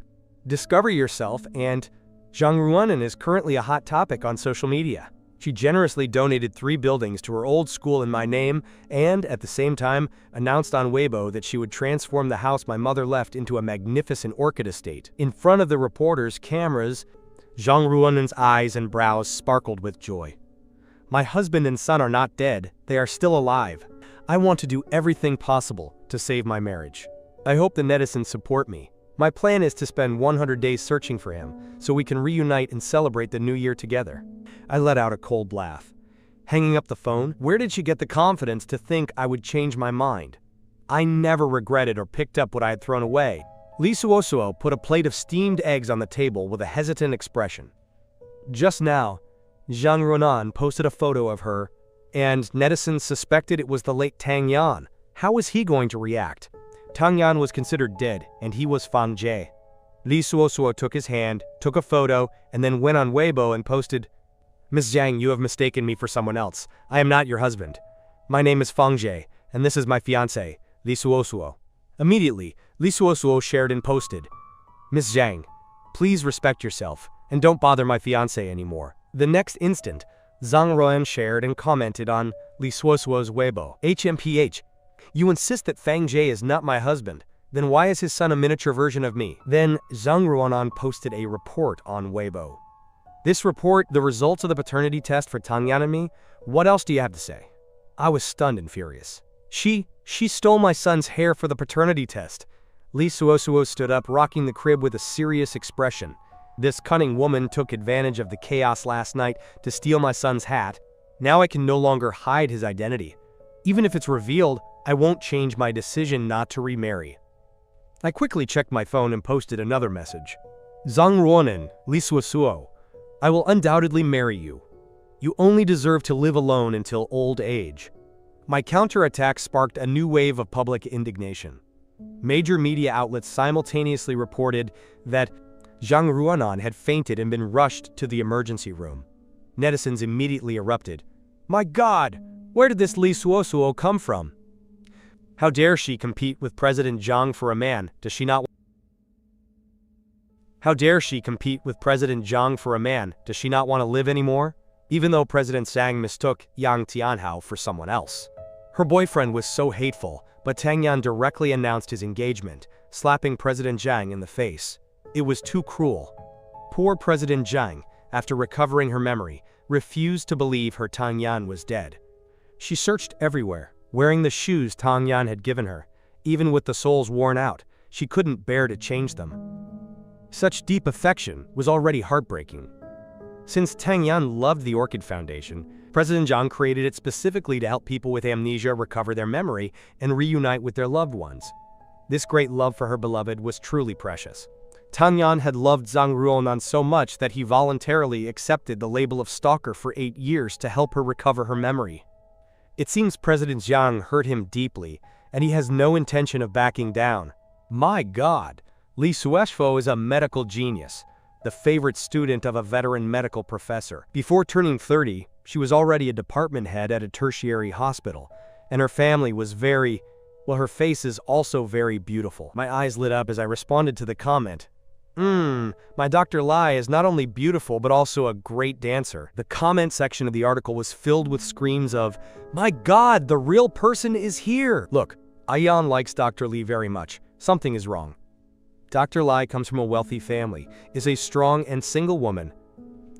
discover yourself, and Zhang Ruonan is currently a hot topic on social media. She generously donated 3 buildings to her old school in my name and, at the same time, announced on Weibo that she would transform the house my mother left into a magnificent orchid estate. In front of the reporters' cameras, Zhang Ruonan's eyes and brows sparkled with joy. My husband and son are not dead, they are still alive. I want to do everything possible to save my marriage. I hope the netizens support me. My plan is to spend 100 days searching for him, so we can reunite and celebrate the new year together. I let out a cold laugh. Hanging up the phone, where did she get the confidence to think I would change my mind? I never regretted or picked up what I had thrown away. Lee Suosuo put a plate of steamed eggs on the table with a hesitant expression. Just now, Zhang Ruonan posted a photo of her, and netizens suspected it was the late Tang Yan. How was he going to react? Tang Yan was considered dead, and he was Fang Jie. Lee Suosuo took his hand, took a photo, and then went on Weibo and posted, Ms. Zhang, you have mistaken me for someone else. I am not your husband. My name is Fang Jie, and this is my fiancé, Lee Suosuo. Immediately, Lee Suosuo shared and posted, Ms. Zhang, please respect yourself, and don't bother my fiancé anymore. The next instant, Zhang Ruonan shared and commented on Lee Suosuo's Weibo. HMPH. You insist that Fang Jie is not my husband. Then why is his son a miniature version of me? Then Zhang Ruonan posted a report on Weibo. This report, the results of the paternity test for Tang Yan and me? What else do you have to say? I was stunned and furious. She stole my son's hair for the paternity test. Lee Suosuo stood up, rocking the crib with a serious expression. This cunning woman took advantage of the chaos last night to steal my son's hat. Now I can no longer hide his identity. Even if it's revealed, I won't change my decision not to remarry. I quickly checked my phone and posted another message. Zhang Ruonan, Lee Suosuo, I will undoubtedly marry you. You only deserve to live alone until old age. My counterattack sparked a new wave of public indignation. Major media outlets simultaneously reported that Zhang Ruonan had fainted and been rushed to the emergency room. Netizens immediately erupted. My God, where did this Lee Suosuo come from? How dare she compete with President Zhang for a man? Does she not want to live anymore? Even though President Zhang mistook Yang Tianhao for someone else. Her boyfriend was so hateful, but Tang Yan directly announced his engagement, slapping President Zhang in the face. It was too cruel. Poor President Zhang, after recovering her memory, refused to believe her Tang Yan was dead. She searched everywhere, wearing the shoes Tang Yan had given her. Even with the soles worn out, she couldn't bear to change them. Such deep affection was already heartbreaking. Since Tang Yan loved the Orchid Foundation, President Zhang created it specifically to help people with amnesia recover their memory and reunite with their loved ones. This great love for her beloved was truly precious. Tang Yan had loved Zhang Ruonan so much that he voluntarily accepted the label of stalker for 8 years to help her recover her memory. It seems President Zhang hurt him deeply, and he has no intention of backing down. My God, Lee Suosuo is a medical genius, the favorite student of a veteran medical professor. Before turning 30, she was already a department head at a tertiary hospital, and her family was her face is also very beautiful. My eyes lit up as I responded to the comment. My Dr. Lai is not only beautiful but also a great dancer. The comment section of the article was filled with screams of, my God, the real person is here! Look, Ayan likes Dr. Lee very much. Something is wrong. Dr. Lai comes from a wealthy family, is a strong and single woman.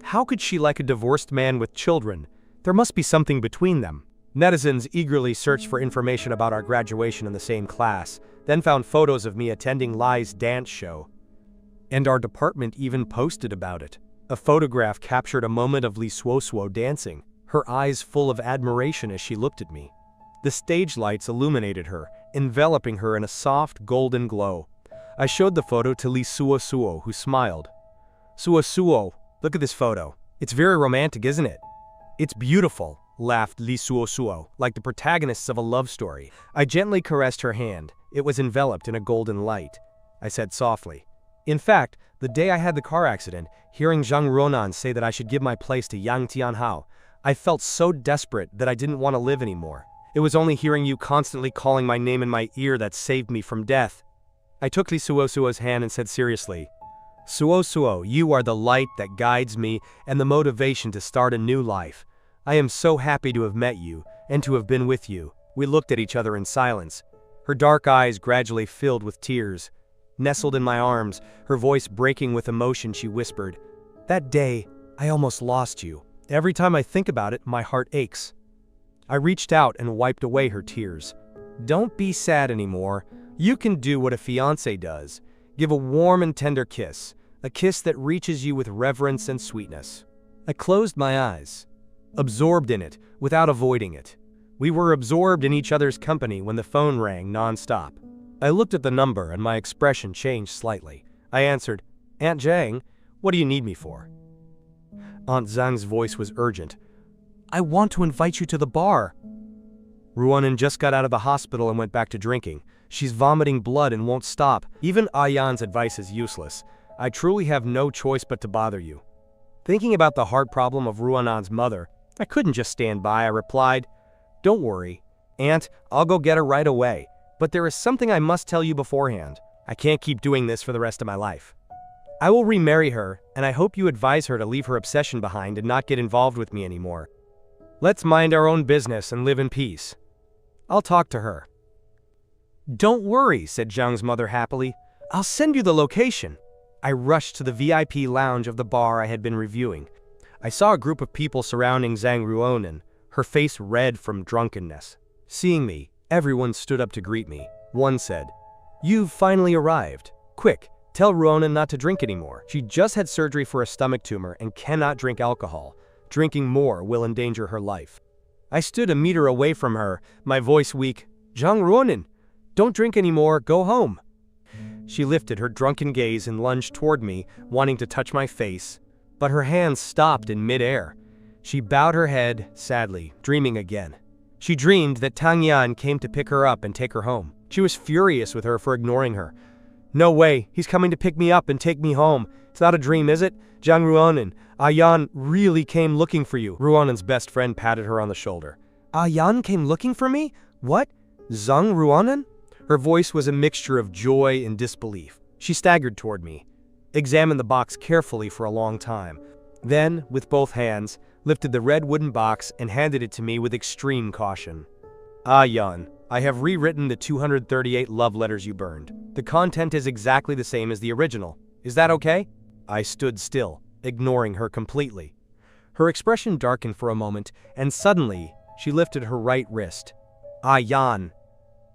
How could she like a divorced man with children? There must be something between them. Netizens eagerly searched for information about our graduation in the same class, then found photos of me attending Lai's dance show. And our department even posted about it. A photograph captured a moment of Lee Suosuo dancing, her eyes full of admiration as she looked at me. The stage lights illuminated her, enveloping her in a soft golden glow. I showed the photo to Lee Suosuo, who smiled. Suosuo, look at this photo. It's very romantic, isn't it? It's beautiful, laughed Lee Suosuo, like the protagonists of a love story. I gently caressed her hand. It was enveloped in a golden light. I said softly, in fact, The day I had the car accident, hearing Zhang Ruonan say that I should give my place to Yang Tianhao, I felt so desperate that I didn't want to live anymore. It was only hearing you constantly calling my name in my ear that saved me from death. I took Li Suosuo's hand and said seriously, Suosuo, you are the light that guides me and the motivation to start a new life. I am so happy to have met you and to have been with you. We looked at each other in silence. Her dark eyes gradually filled with tears. Nestled in my arms, her voice breaking with emotion, she whispered, That day, I almost lost you. Every time I think about it, my heart aches. I reached out and wiped away her tears. Don't be sad anymore. You can do what a fiancé does. Give a warm and tender kiss, a kiss that reaches you with reverence and sweetness. I closed my eyes, absorbed in it, without avoiding it. We were absorbed in each other's company when the phone rang non-stop. I looked at the number and my expression changed slightly. I answered, Aunt Zhang, what do you need me for? Aunt Zhang's voice was urgent. I want to invite you to the bar. Ruonan just got out of the hospital and went back to drinking. She's vomiting blood and won't stop. Even Ayan's advice is useless. I truly have no choice but to bother you. Thinking about the heart problem of Ruonan's mother, I couldn't just stand by. I replied, Don't worry, Aunt, I'll go get her right away. But there is something I must tell you beforehand. I can't keep doing this for the rest of my life. I will remarry her, and I hope you advise her to leave her obsession behind and not get involved with me anymore. Let's mind our own business and live in peace. I'll talk to her. Don't worry, said Zhang's mother happily. I'll send you the location. I rushed to the VIP lounge of the bar I had been reviewing. I saw a group of people surrounding Zhang Ruonan, her face red from drunkenness. Seeing me, everyone stood up to greet me. One said, You've finally arrived. Quick, tell Ruonan not to drink anymore. She just had surgery for a stomach tumor and cannot drink alcohol. Drinking more will endanger her life. I stood a meter away from her, my voice weak. Zhang Ruonan, don't drink anymore, go home. She lifted her drunken gaze and lunged toward me, wanting to touch my face, but her hands stopped in midair. She bowed her head, sadly, dreaming again. She dreamed that Tang Yan came to pick her up and take her home. She was furious with her for ignoring her. No way, he's coming to pick me up and take me home. It's not a dream, is it? Zhang Ruonan, Ayan really came looking for you. Ruonan's best friend patted her on the shoulder. Ayan came looking for me? What? Zhang Ruonan? Her voice was a mixture of joy and disbelief. She staggered toward me, examined the box carefully for a long time. Then, with both hands, lifted the red wooden box and handed it to me with extreme caution. Ayan, I have rewritten the 238 love letters you burned. The content is exactly the same as the original. Is that okay? I stood still, ignoring her completely. Her expression darkened for a moment, and suddenly, she lifted her right wrist. Ayan,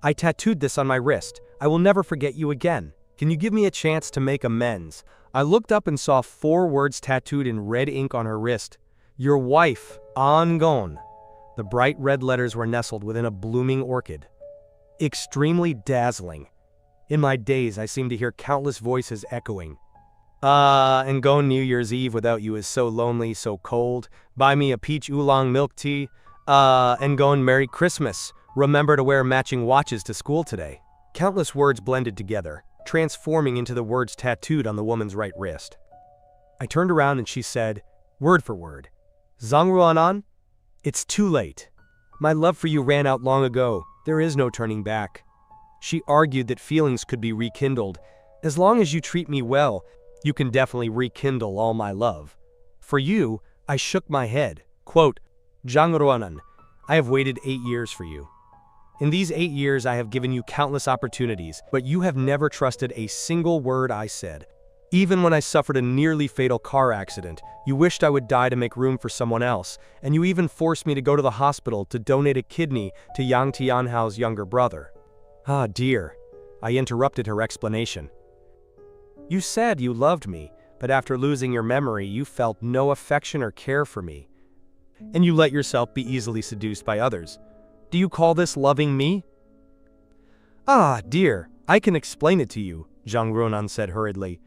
I tattooed this on my wrist. I will never forget you again. Can you give me a chance to make amends? I looked up and saw 4 words tattooed in red ink on her wrist. Your wife, Angon. The bright red letters were nestled within a blooming orchid. Extremely dazzling. In my daze, I seemed to hear countless voices echoing. Angon, New Year's Eve without you is so lonely, so cold. Buy me a peach oolong milk tea. Angon, Merry Christmas. Remember to wear matching watches to school today. Countless words blended together, transforming into the words tattooed on the woman's right wrist. I turned around and she said, word for word, Zhang Ruonan, it's too late. My love for you ran out long ago. There is no turning back. She argued that feelings could be rekindled. As long as you treat me well, you can definitely rekindle all my love. For you, I shook my head. Quote, Zhang Ruonan, I have waited 8 years for you. In these 8 years, I have given you countless opportunities, but you have never trusted a single word I said. Even when I suffered a nearly fatal car accident, you wished I would die to make room for someone else, and you even forced me to go to the hospital to donate a kidney to Yang Tianhao's younger brother. Ah, dear. I interrupted her explanation. You said you loved me, but after losing your memory, you felt no affection or care for me. And you let yourself be easily seduced by others. Do you call this loving me? Ah, dear, I can explain it to you, Zhang Ruonan said hurriedly.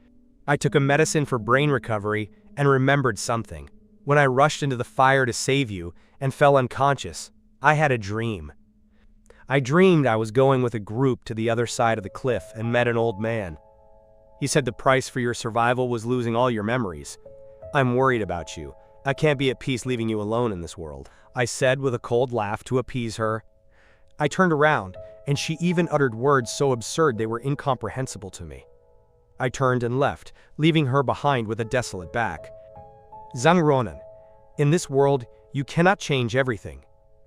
I took a medicine for brain recovery and remembered something. When I rushed into the fire to save you and fell unconscious, I had a dream. I dreamed I was going with a group to the other side of the cliff and met an old man. He said the price for your survival was losing all your memories. I'm worried about you. I can't be at peace leaving you alone in this world, I said with a cold laugh to appease her. I turned around, and she even uttered words so absurd they were incomprehensible to me. I turned and left, leaving her behind with a desolate back. Zhang Ruonan, in this world, you cannot change everything.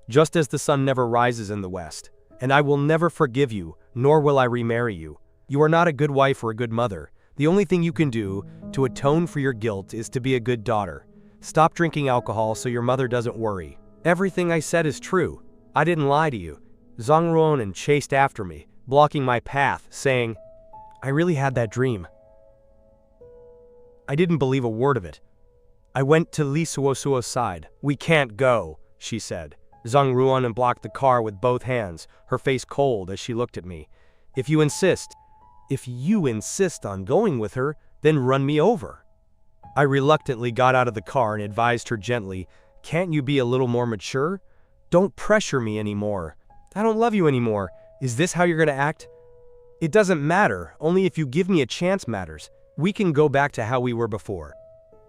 Just as the sun never rises in the west. And I will never forgive you, nor will I remarry you. You are not a good wife or a good mother. The only thing you can do to atone for your guilt is to be a good daughter. Stop drinking alcohol so your mother doesn't worry. Everything I said is true. I didn't lie to you. Zhang Ruonan chased after me, blocking my path, saying, I really had that dream. I didn't believe a word of it. I went to Li Suosuo's side. We can't go, she said. Zhang Ruonan blocked the car with both hands, her face cold as she looked at me. If you insist on going with her, then run me over. I reluctantly got out of the car and advised her gently, can't you be a little more mature? Don't pressure me anymore. I don't love you anymore. Is this how you're going to act? It doesn't matter, only if you give me a chance matters. We can go back to how we were before.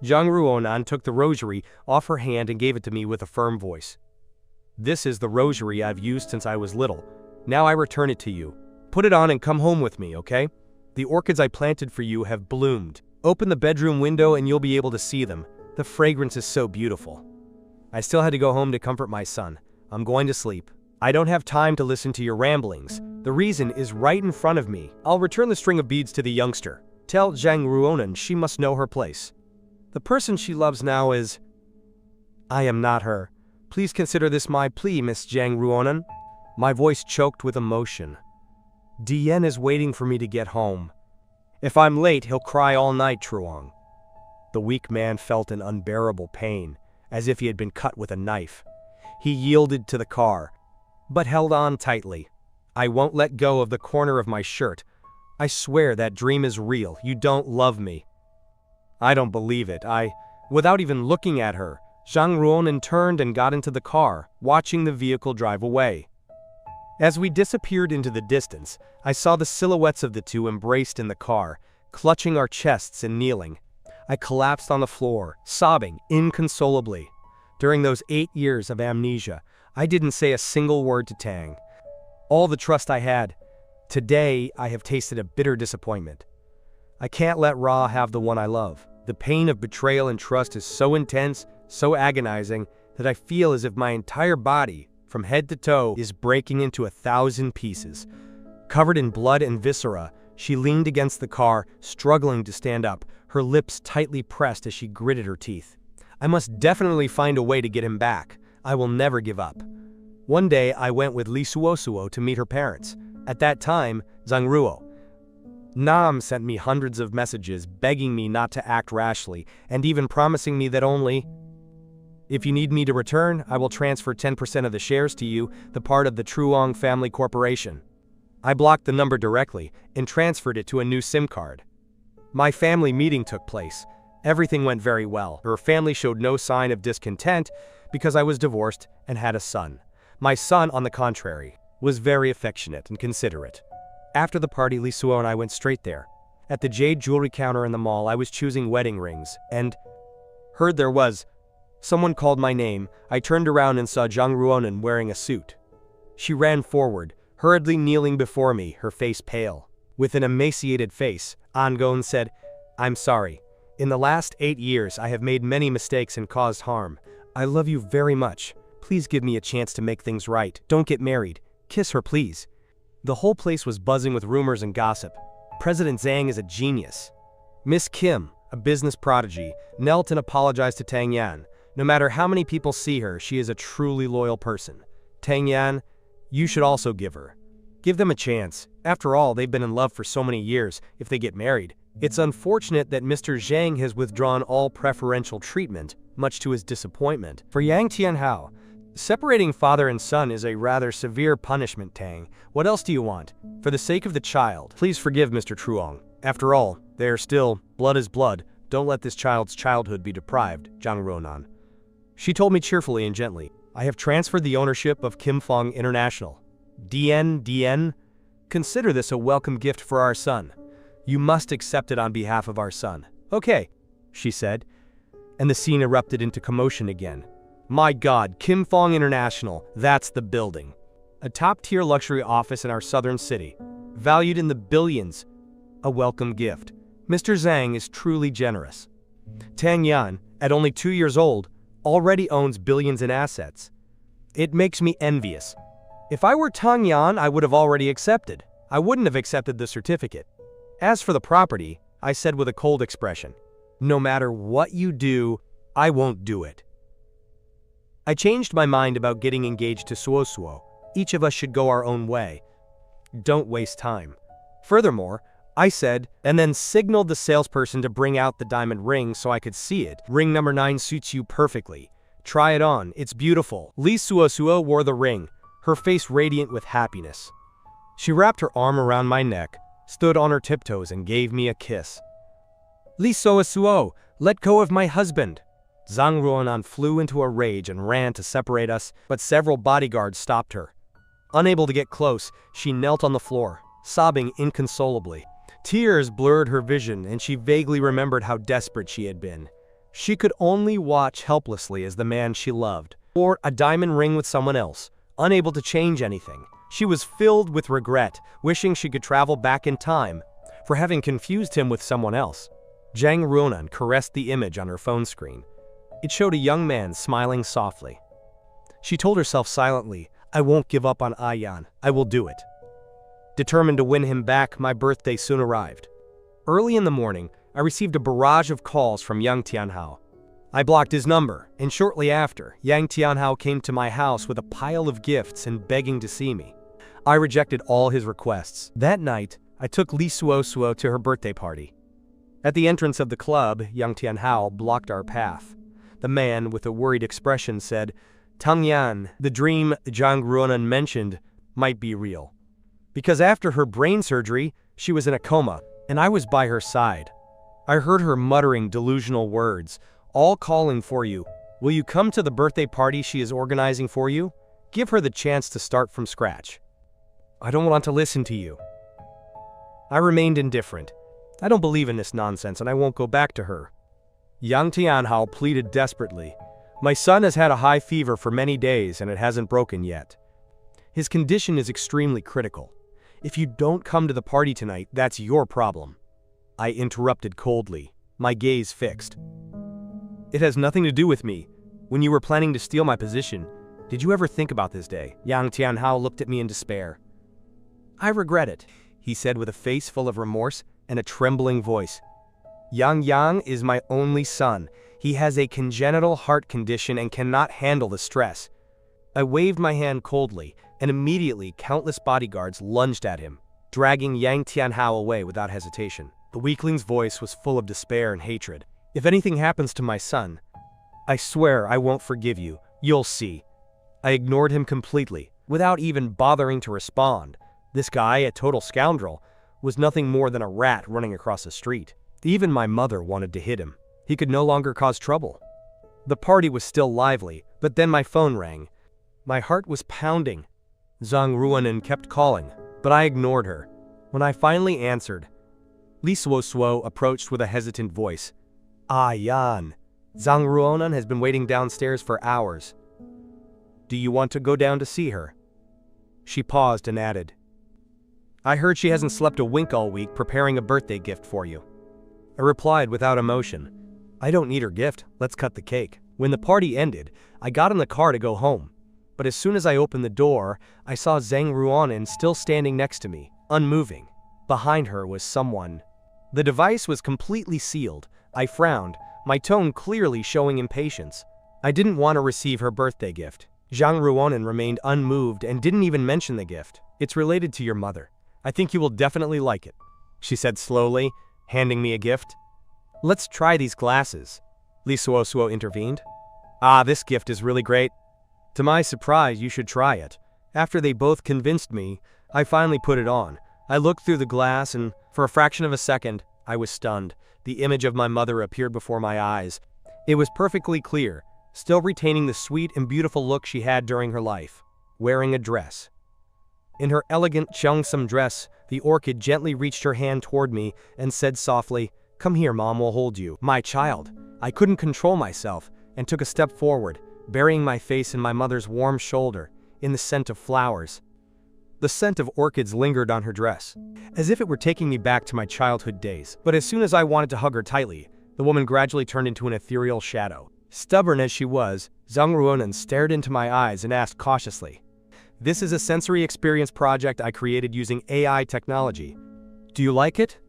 Zhang Ruonan took the rosary off her hand and gave it to me with a firm voice. This is the rosary I've used since I was little. Now I return it to you. Put it on and come home with me, okay? The orchids I planted for you have bloomed. Open the bedroom window and you'll be able to see them. The fragrance is so beautiful. I still had to go home to comfort my son. I'm going to sleep. I don't have time to listen to your ramblings. The reason is right in front of me. I'll return the string of beads to the youngster. Tell Zhang Ruonan she must know her place. The person she loves now is... I am not her. Please consider this my plea, Miss Zhang Ruonan. My voice choked with emotion. Dian is waiting for me to get home. If I'm late, he'll cry all night, Truong. The weak man felt an unbearable pain, as if he had been cut with a knife. He yielded to the car, but held on tightly. I won't let go of the corner of my shirt. I swear that dream is real. You don't love me. I don't believe it. Without even looking at her, Zhang Ruonan turned and got into the car, watching the vehicle drive away. As we disappeared into the distance, I saw the silhouettes of the two embraced in the car, clutching our chests and kneeling. I collapsed on the floor, sobbing inconsolably. During those 8 years of amnesia, I didn't say a single word to Tang. All the trust I had. Today, I have tasted a bitter disappointment. I can't let Ra have the one I love. The pain of betrayal and trust is so intense, so agonizing, that I feel as if my entire body, from head to toe, is breaking into 1,000 pieces. Covered in blood and viscera, she leaned against the car, struggling to stand up, her lips tightly pressed as she gritted her teeth. I must definitely find a way to get him back. I will never give up. One day, I went with Li Suosuo to meet her parents. At that time, Zhang Ruo Nam sent me hundreds of messages begging me not to act rashly and even promising me that only if you need me to return, I will transfer 10% of the shares to you, the part of the Truong family corporation. I blocked the number directly and transferred it to a new SIM card. My family meeting took place. Everything went very well. Her family showed no sign of discontent because I was divorced and had a son. My son, on the contrary, was very affectionate and considerate. After the party, Li Suo and I went straight there. At the jade jewelry counter in the mall, I was choosing wedding rings and heard there was. Someone called my name. I turned around and saw Zhang Ruonan wearing a suit. She ran forward, hurriedly kneeling before me, her face pale. With an emaciated face, Angon said, I'm sorry. In the last 8 years, I have made many mistakes and caused harm. I love you very much. Please give me a chance to make things right. Don't get married. Kiss her, please. The whole place was buzzing with rumors and gossip. President Zhang is a genius. Miss Kim, a business prodigy, knelt and apologized to Tang Yan. No matter how many people see her, she is a truly loyal person. Tang Yan, you should also give her. Give them a chance. After all, they've been in love for so many years. If they get married, it's unfortunate that Mr. Zhang has withdrawn all preferential treatment, much to his disappointment. For Yang Tianhao, separating father and son is a rather severe punishment, Tang. What else do you want? For the sake of the child, please forgive Mr. Truong. After all, they are still, blood is blood. Don't let this child's childhood be deprived, Zhang Ruonan. She told me cheerfully and gently, I have transferred the ownership of Kim Fong International. Dian, consider this a welcome gift for our son. You must accept it on behalf of our son. Okay, she said, and the scene erupted into commotion again. My God, Kim Fong International, that's the building. A top-tier luxury office in our southern city, valued in the billions. A welcome gift. Mr. Zhang is truly generous. Tang Yan, at only 2 years old, already owns billions in assets. It makes me envious. If I were Tang Yan, I would have already accepted. I wouldn't have accepted the certificate. As for the property, I said with a cold expression, no matter what you do, I won't do it. I changed my mind about getting engaged to Suo Suo. Each of us should go our own way. Don't waste time. Furthermore, I said, and then signaled the salesperson to bring out the diamond ring so I could see it. Ring number 9 suits you perfectly. Try it on, it's beautiful. Li Suo Suo wore the ring, her face radiant with happiness. She wrapped her arm around my neck, stood on her tiptoes and gave me a kiss. Li Suo Suo, let go of my husband. Zhang Ruonan flew into a rage and ran to separate us, but several bodyguards stopped her. Unable to get close, she knelt on the floor, sobbing inconsolably. Tears blurred her vision, and she vaguely remembered how desperate she had been. She could only watch helplessly as the man she loved wore a diamond ring with someone else, unable to change anything. She was filled with regret, wishing she could travel back in time for having confused him with someone else. Zhang Ruonan caressed the image on her phone screen. It showed a young man smiling softly. She told herself silently, I won't give up on Ayan, I will do it. Determined to win him back, my birthday soon arrived. Early in the morning, I received a barrage of calls from Yang Tianhao. I blocked his number, and shortly after, Yang Tianhao came to my house with a pile of gifts and begging to see me. I rejected all his requests. That night, I took Li Suo Suo to her birthday party. At the entrance of the club, Yang Tianhao blocked our path. The man, with a worried expression, said, Tang Yan, the dream Zhang Ruonan mentioned might be real. Because after her brain surgery, she was in a coma, and I was by her side. I heard her muttering delusional words, all calling for you. Will you come to the birthday party she is organizing for you? Give her the chance to start from scratch. I don't want to listen to you. I remained indifferent. I don't believe in this nonsense, and I won't go back to her. Yang Tianhao pleaded desperately. My son has had a high fever for many days, and it hasn't broken yet. His condition is extremely critical. If you don't come to the party tonight, that's your problem. I interrupted coldly, my gaze fixed. It has nothing to do with me. When you were planning to steal my position, did you ever think about this day? Yang Tianhao looked at me in despair. I regret it, he said with a face full of remorse and a trembling voice. Yang is my only son. He has a congenital heart condition and cannot handle the stress. I waved my hand coldly, and immediately countless bodyguards lunged at him, dragging Yang Tianhao away without hesitation. The weakling's voice was full of despair and hatred. If anything happens to my son, I swear I won't forgive you. You'll see. I ignored him completely, without even bothering to respond. This guy, a total scoundrel, was nothing more than a rat running across the street. Even my mother wanted to hit him. He could no longer cause trouble. The party was still lively, but then my phone rang. My heart was pounding. Zhang Ruonan kept calling, but I ignored her. When I finally answered, Li Suo Suo approached with a hesitant voice. Ah, Yan. Zhang Ruonan has been waiting downstairs for hours. Do you want to go down to see her? She paused and added, I heard she hasn't slept a wink all week preparing a birthday gift for you. I replied without emotion, I don't need her gift, let's cut the cake. When the party ended, I got in the car to go home. But as soon as I opened the door, I saw Zhang Ruonan still standing next to me, unmoving. Behind her was someone. The device was completely sealed. I frowned, my tone clearly showing impatience. I didn't want to receive her birthday gift. Zhang Ruonan remained unmoved and didn't even mention the gift. It's related to your mother. I think you will definitely like it, she said slowly, handing me a gift. Let's try these glasses. Li Suo Suo intervened. Ah, this gift is really great. To my surprise, you should try it. After they both convinced me, I finally put it on. I looked through the glass and, for a fraction of a second, I was stunned. The image of my mother appeared before my eyes. It was perfectly clear, still retaining the sweet and beautiful look she had during her life, wearing a dress. In her elegant cheongsam dress, the orchid gently reached her hand toward me and said softly, "Come here, Mom will hold you." My child. I couldn't control myself and took a step forward, burying my face in my mother's warm shoulder, in the scent of flowers. The scent of orchids lingered on her dress, as if it were taking me back to my childhood days. But as soon as I wanted to hug her tightly, the woman gradually turned into an ethereal shadow. Stubborn as she was, Zhang Ruonan stared into my eyes and asked cautiously, "This is a sensory experience project I created using AI technology. Do you like it?"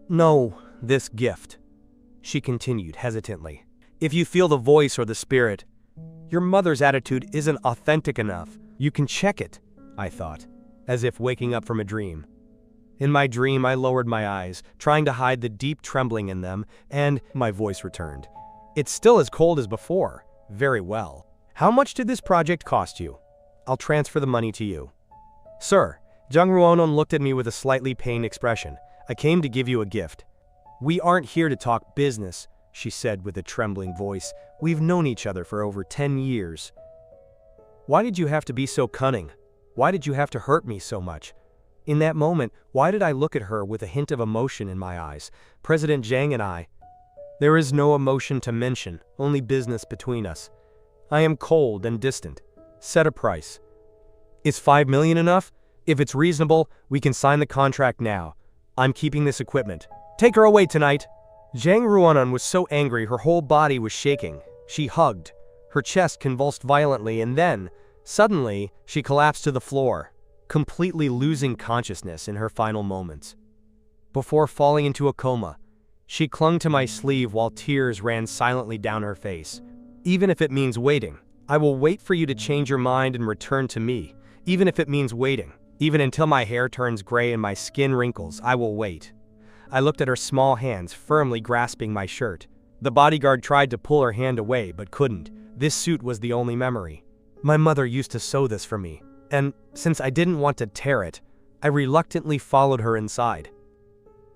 "No, this gift," she continued hesitantly. "If you feel the voice or the spirit, your mother's attitude isn't authentic enough. You can check it," I thought, as if waking up from a dream. In my dream, I lowered my eyes, trying to hide the deep trembling in them, and my voice returned. "It's still as cold as before." "Very well. How much did this project cost you? I'll transfer the money to you." "Sir," Zhang Ruonan looked at me with a slightly pained expression, "I came to give you a gift." "We aren't here to talk business," she said with a trembling voice. "We've known each other for over 10 years. Why did you have to be so cunning? Why did you have to hurt me so much?" In that moment, why did I look at her with a hint of emotion in my eyes? President Zhang and I. There is no emotion to mention, only business between us. I am cold and distant. Set a price. Is 5 million enough? If it's reasonable, we can sign the contract now. I'm keeping this equipment. Take her away tonight. Zhang Ruonan was so angry her whole body was shaking. She hugged. Her chest convulsed violently and then, suddenly, she collapsed to the floor, completely losing consciousness in her final moments. Before falling into a coma, she clung to my sleeve while tears ran silently down her face. "Even if it means waiting, I will wait for you to change your mind and return to me. Even if it means waiting, even until my hair turns gray and my skin wrinkles, I will wait." I looked at her small hands firmly grasping my shirt. The bodyguard tried to pull her hand away but couldn't. This suit was the only memory. My mother used to sew this for me, and since I didn't want to tear it, I reluctantly followed her inside.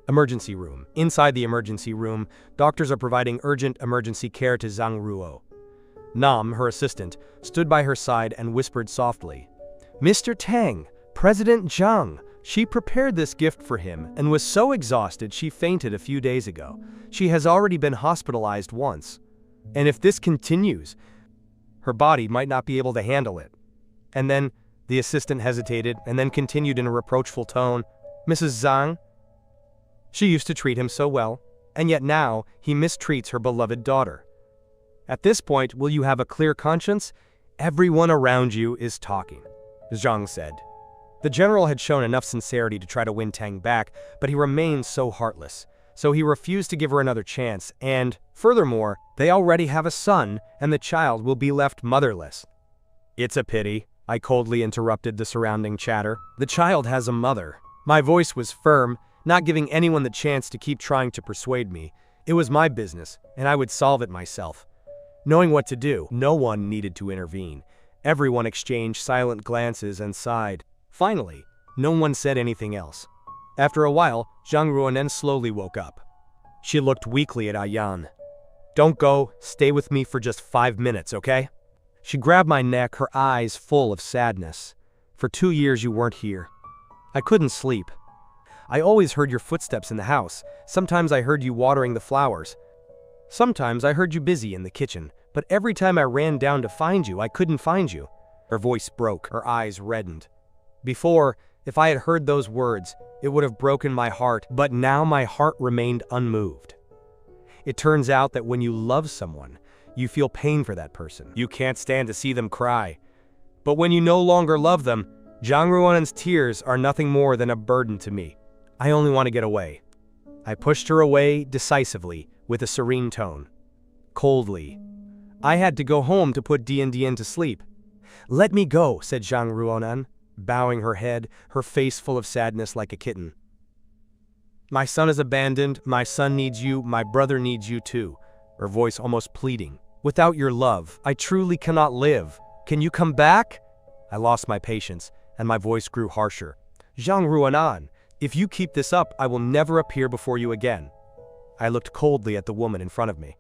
Emergency room. Inside the emergency room, doctors are providing urgent emergency care to Zhang Ruo. Nam, her assistant, stood by her side and whispered softly, "Mr. Tang, President Zhang, she prepared this gift for him and was so exhausted she fainted a few days ago. She has already been hospitalized once. And if this continues, her body might not be able to handle it." And then the assistant hesitated and then continued in a reproachful tone, "Mrs. Zhang, she used to treat him so well, and yet now he mistreats her beloved daughter. At this point, will you have a clear conscience? Everyone around you is talking," Zhang said. The general had shown enough sincerity to try to win Tang back, but he remained so heartless. So he refused to give her another chance, and, furthermore, they already have a son, and the child will be left motherless. "It's a pity," I coldly interrupted the surrounding chatter. "The child has a mother." My voice was firm, not giving anyone the chance to keep trying to persuade me. It was my business, and I would solve it myself. Knowing what to do, no one needed to intervene. Everyone exchanged silent glances and sighed. Finally, no one said anything else. After a while, Zhang Ruonan slowly woke up. She looked weakly at Ayan. "Don't go, stay with me for just 5 minutes, okay?" She grabbed my neck, her eyes full of sadness. "For 2 years you weren't here. I couldn't sleep. I always heard your footsteps in the house. Sometimes I heard you watering the flowers. Sometimes I heard you busy in the kitchen, but every time I ran down to find you, I couldn't find you." Her voice broke, her eyes reddened. Before, if I had heard those words, it would have broken my heart, but now my heart remained unmoved. It turns out that when you love someone, you feel pain for that person. You can't stand to see them cry. But when you no longer love them, Zhang Ruonan's tears are nothing more than a burden to me. I only want to get away. I pushed her away decisively, with a serene tone. Coldly. I had to go home to put Dian to sleep. "Let me go," said Zhang Ruonan, bowing her head, her face full of sadness like a kitten. "My son is abandoned, my son needs you, my brother needs you too," her voice almost pleading. "Without your love, I truly cannot live. Can you come back?" I lost my patience, and my voice grew harsher. "Zhang Ruonan, if you keep this up, I will never appear before you again." I looked coldly at the woman in front of me.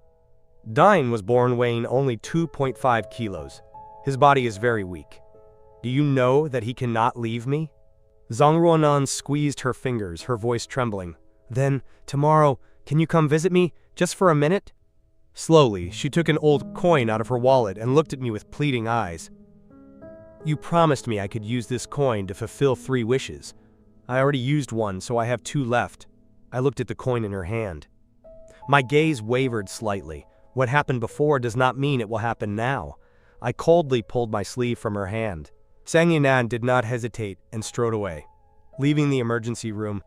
Dine was born weighing only 2.5 kilos. His body is very weak. Do you know that he cannot leave me? Zhang Ruonan squeezed her fingers, her voice trembling. Then, tomorrow, can you come visit me, just for a minute? Slowly, she took an old coin out of her wallet and looked at me with pleading eyes. You promised me I could use this coin to fulfill 3 wishes. I already used one, so I have 2 left. I looked at the coin in her hand. My gaze wavered slightly. What happened before does not mean it will happen now. I coldly pulled my sleeve from her hand. Sang Yinan did not hesitate and strode away. Leaving the emergency room,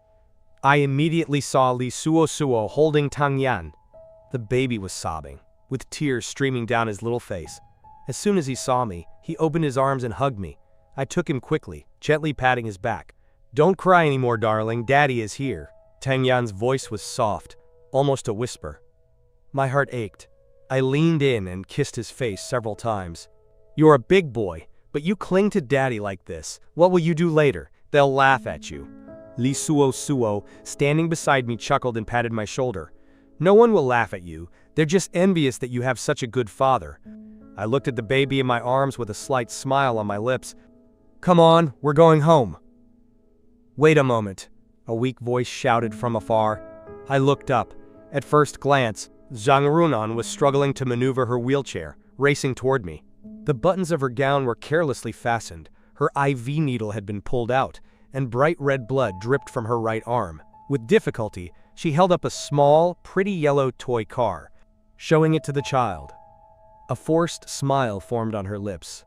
I immediately saw Li Suo holding Tang Yan. The baby was sobbing, with tears streaming down his little face. As soon as he saw me, he opened his arms and hugged me. I took him quickly, gently patting his back. Don't cry anymore, darling, Daddy is here. Tang Yan's voice was soft, almost a whisper. My heart ached. I leaned in and kissed his face several times. You're a big boy, but you cling to Daddy like this. What will you do later? They'll laugh at you. Li Suo, standing beside me, chuckled and patted my shoulder. No one will laugh at you. They're just envious that you have such a good father. I looked at the baby in my arms with a slight smile on my lips. Come on, we're going home. Wait a moment, a weak voice shouted from afar. I looked up. At first glance, Zhang Ruonan was struggling to maneuver her wheelchair, racing toward me. The buttons of her gown were carelessly fastened, her IV needle had been pulled out, and bright red blood dripped from her right arm. With difficulty, she held up a small, pretty yellow toy car, showing it to the child. A forced smile formed on her lips.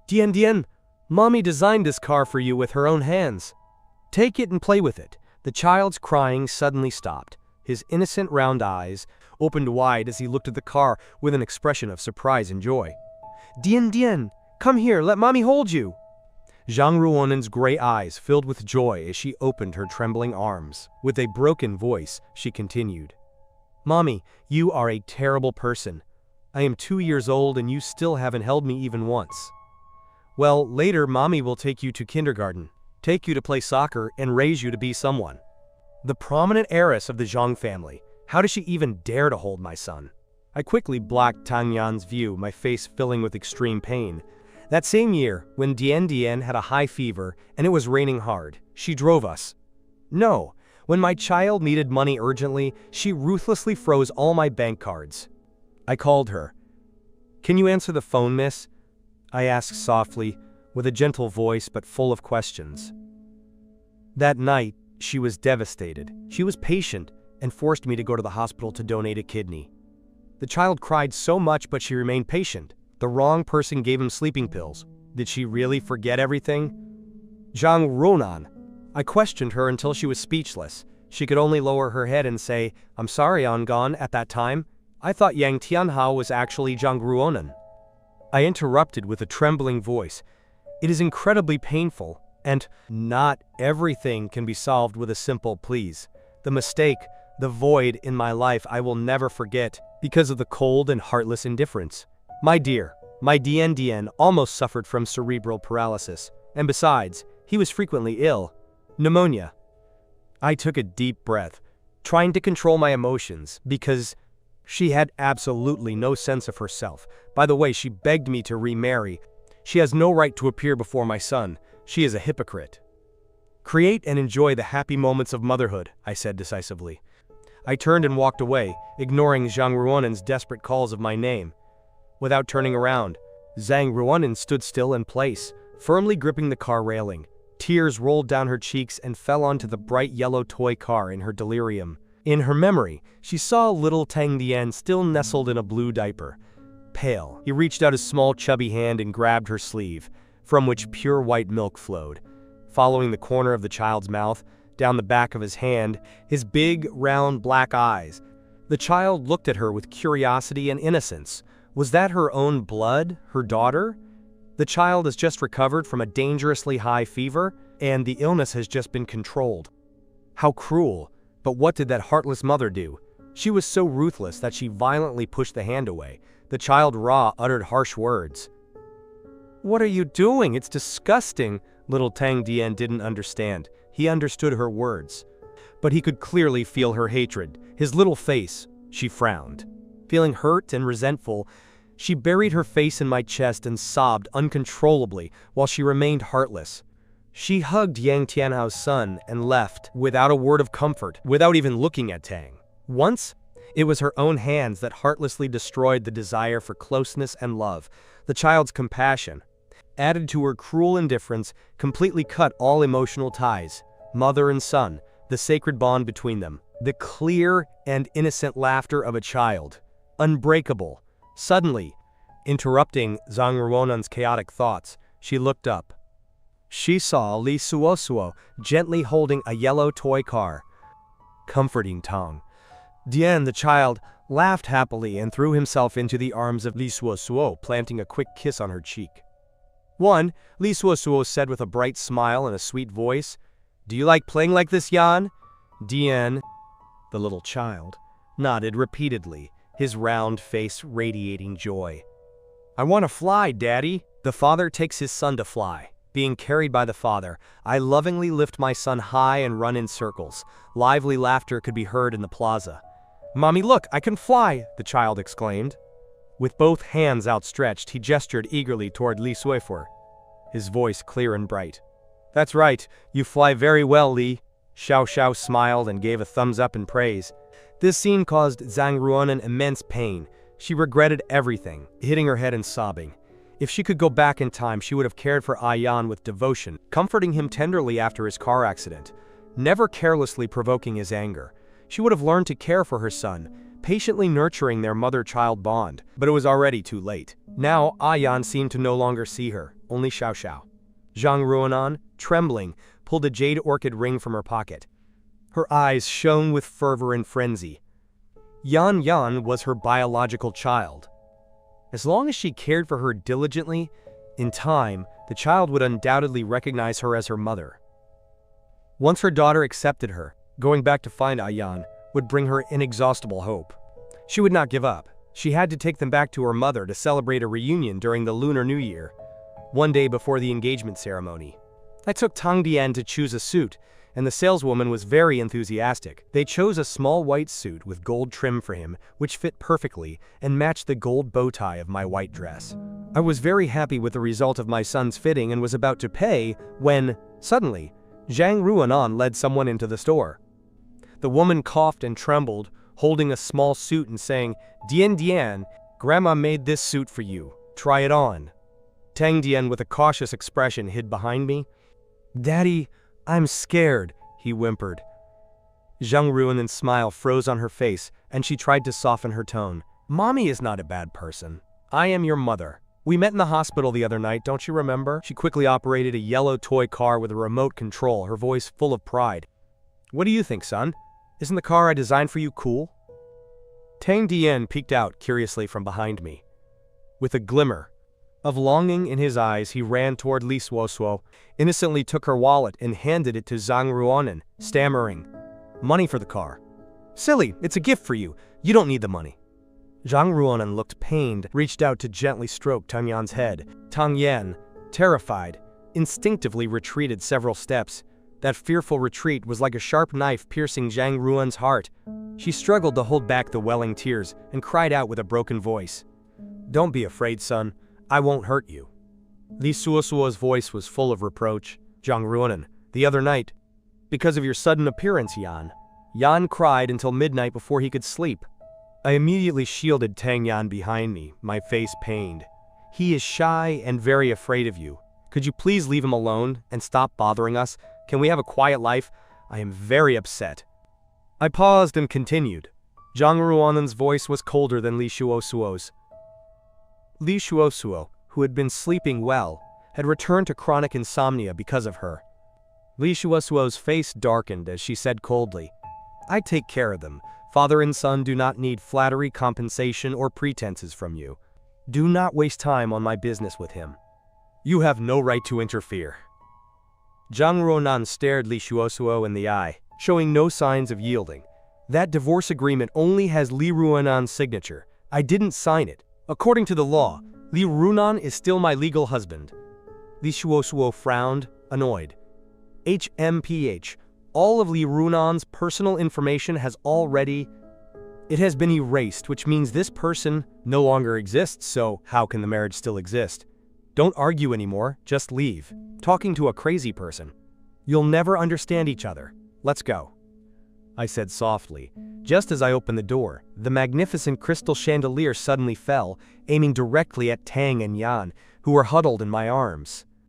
Dian, Mommy designed this car for you with her own hands. Take it and play with it. The child's crying suddenly stopped. His innocent round eyes opened wide as he looked at the car with an expression of surprise and joy. Dian, come here, let Mommy hold you. Zhang Ruonan's gray eyes filled with joy as she opened her trembling arms. With a broken voice, she continued. Mommy, you are a terrible person. I am 2 years old and you still haven't held me even once. Well, later Mommy will take you to kindergarten, take you to play soccer, and raise you to be someone. The prominent heiress of the Zhang family. How does she even dare to hold my son? I quickly blocked Tang Yan's view, my face filling with extreme pain. That same year, when Dian had a high fever and it was raining hard, she drove us. No, when my child needed money urgently, she ruthlessly froze all my bank cards. I called her. Can you answer the phone, miss? I asked softly, with a gentle voice but full of questions. That night, she was devastated. She was patient and forced me to go to the hospital to donate a kidney. The child cried so much, but she remained patient. The wrong person gave him sleeping pills. Did she really forget everything? Zhang Ruonan. I questioned her until she was speechless. She could only lower her head and say, I'm sorry, Angon, at that time. I thought Yang Tianhao was actually Zhang Ruonan. I interrupted with a trembling voice. It is incredibly painful, and not everything can be solved with a simple please. The mistake, the void in my life I will never forget because of the cold and heartless indifference. My dear, my Dian almost suffered from cerebral paralysis, and besides, he was frequently ill. Pneumonia. I took a deep breath, trying to control my emotions, because she had absolutely no sense of herself. By the way, she begged me to remarry. She has no right to appear before my son. She is a hypocrite. Create and enjoy the happy moments of motherhood, I said decisively. I turned and walked away, ignoring Zhang Ruonan's desperate calls of my name. Without turning around, Zhang Ruonan stood still in place, firmly gripping the car railing. Tears rolled down her cheeks and fell onto the bright yellow toy car in her delirium. In her memory, she saw little Tang Dian still nestled in a blue diaper. Pale, he reached out his small chubby hand and grabbed her sleeve, from which pure white milk flowed. Following the corner of the child's mouth, down the back of his hand, his big, round black eyes. The child looked at her with curiosity and innocence. Was that her own blood, her daughter? The child has just recovered from a dangerously high fever, and the illness has just been controlled. How cruel, but what did that heartless mother do? She was so ruthless that she violently pushed the hand away. The child uttered harsh words. What are you doing? It's disgusting. Little Tang Dian didn't understand. He understood her words, but he could clearly feel her hatred. His little face, she frowned. Feeling hurt and resentful, She buried her face in my chest and sobbed uncontrollably while she remained heartless. She hugged Yang Tianhao's son and left without a word of comfort, without even looking at Tang. Once, it was her own hands that heartlessly destroyed the desire for closeness and love. The child's compassion, added to her cruel indifference, completely cut all emotional ties. Mother and son, the sacred bond between them. The clear and innocent laughter of a child. Unbreakable. Suddenly, interrupting Zhang Ruonan's chaotic thoughts, she looked up. She saw Li Suosuo gently holding a yellow toy car. Comforting Tang. Dian, the child, laughed happily and threw himself into the arms of Li Suosuo, planting a quick kiss on her cheek. Li Suosuo said with a bright smile and a sweet voice, "Do you like playing like this, Yan?" Dian, the little child, nodded repeatedly, his round face radiating joy. "I want to fly, Daddy." The father takes his son to fly. Being carried by the father, I lovingly lift my son high and run in circles. Lively laughter could be heard in the plaza. "Mommy, look, I can fly!" the child exclaimed. With both hands outstretched, he gestured eagerly toward Li Suifu, his voice clear and bright. "That's right, you fly very well, Li." Xiao Xiao smiled and gave a thumbs up in praise. This scene caused Zhang Ruonan immense pain. She regretted everything, hitting her head and sobbing. If she could go back in time, she would have cared for Yan with devotion, comforting him tenderly after his car accident, never carelessly provoking his anger. She would have learned to care for her son, patiently nurturing their mother-child bond, but it was already too late. Now, Yan seemed to no longer see her, only Xiao Xiao. Zhang Ruonan, trembling, pulled a jade orchid ring from her pocket. Her eyes shone with fervor and frenzy. Yan was her biological child. As long as she cared for her diligently, in time, the child would undoubtedly recognize her as her mother. Once her daughter accepted her, going back to find Yan would bring her inexhaustible hope. She would not give up. She had to take them back to her mother to celebrate a reunion during the Lunar New Year, one day before the engagement ceremony. I took Tang Dian to choose a suit, and the saleswoman was very enthusiastic. They chose a small white suit with gold trim for him, which fit perfectly and matched the gold bow tie of my white dress. I was very happy with the result of my son's fitting and was about to pay when, suddenly, Zhang Ruonan led someone into the store. The woman coughed and trembled, holding a small suit and saying, Dian, Grandma made this suit for you. Try it on." Tang Dian, with a cautious expression, hid behind me. "Daddy, I'm scared," he whimpered. Zhang Ruonan's smile froze on her face, and she tried to soften her tone. "Mommy is not a bad person. I am your mother. We met in the hospital the other night, don't you remember?" She quickly operated a yellow toy car with a remote control, her voice full of pride. "What do you think, son? Isn't the car I designed for you cool?" Tang Dian peeked out curiously from behind me. With a glimmer of longing in his eyes, he ran toward Li Suosuo, innocently took her wallet and handed it to Zhang Ruonan, stammering, "Money for the car." "Silly, it's a gift for you. You don't need the money." Zhang Ruonan looked pained, reached out to gently stroke Tang Yan's head. Tang Yan, terrified, instinctively retreated several steps. That fearful retreat was like a sharp knife piercing Zhang Ruoan's heart. She struggled to hold back the welling tears and cried out with a broken voice, "Don't be afraid, son. I won't hurt you." Li Suosuo's voice was full of reproach. "Zhang Ruonan, the other night, because of your sudden appearance, Yan cried until midnight before he could sleep." I immediately shielded Tang Yan behind me, my face pained. "He is shy and very afraid of you. Could you please leave him alone and stop bothering us? Can we have a quiet life? I am very upset." I paused and continued. Zhang Ruonan's voice was colder than Li Suosuo's. Li Suosuo, who had been sleeping well, had returned to chronic insomnia because of her. Li Suosuo's face darkened as she said coldly, "I take care of them. Father and son do not need flattery, compensation, or pretenses from you. Do not waste time on my business with him. You have no right to interfere." Zhang Ruonan stared Li Suosuo in the eye, showing no signs of yielding. "That divorce agreement only has Li Ruonan's signature. I didn't sign it. According to the law, Li Ruonan is still my legal husband." Li Suosuo frowned, annoyed. "HMPH, all of Li Ruonan's personal information has already..." It has been erased, which means this person no longer exists, so how can the marriage still exist? Don't argue anymore, just leave. Talking to a crazy person. You'll never understand each other. Let's go. I said softly. Just as I opened the door, the magnificent crystal chandelier suddenly fell, aiming directly at Tang and Yan, who were huddled in my arms.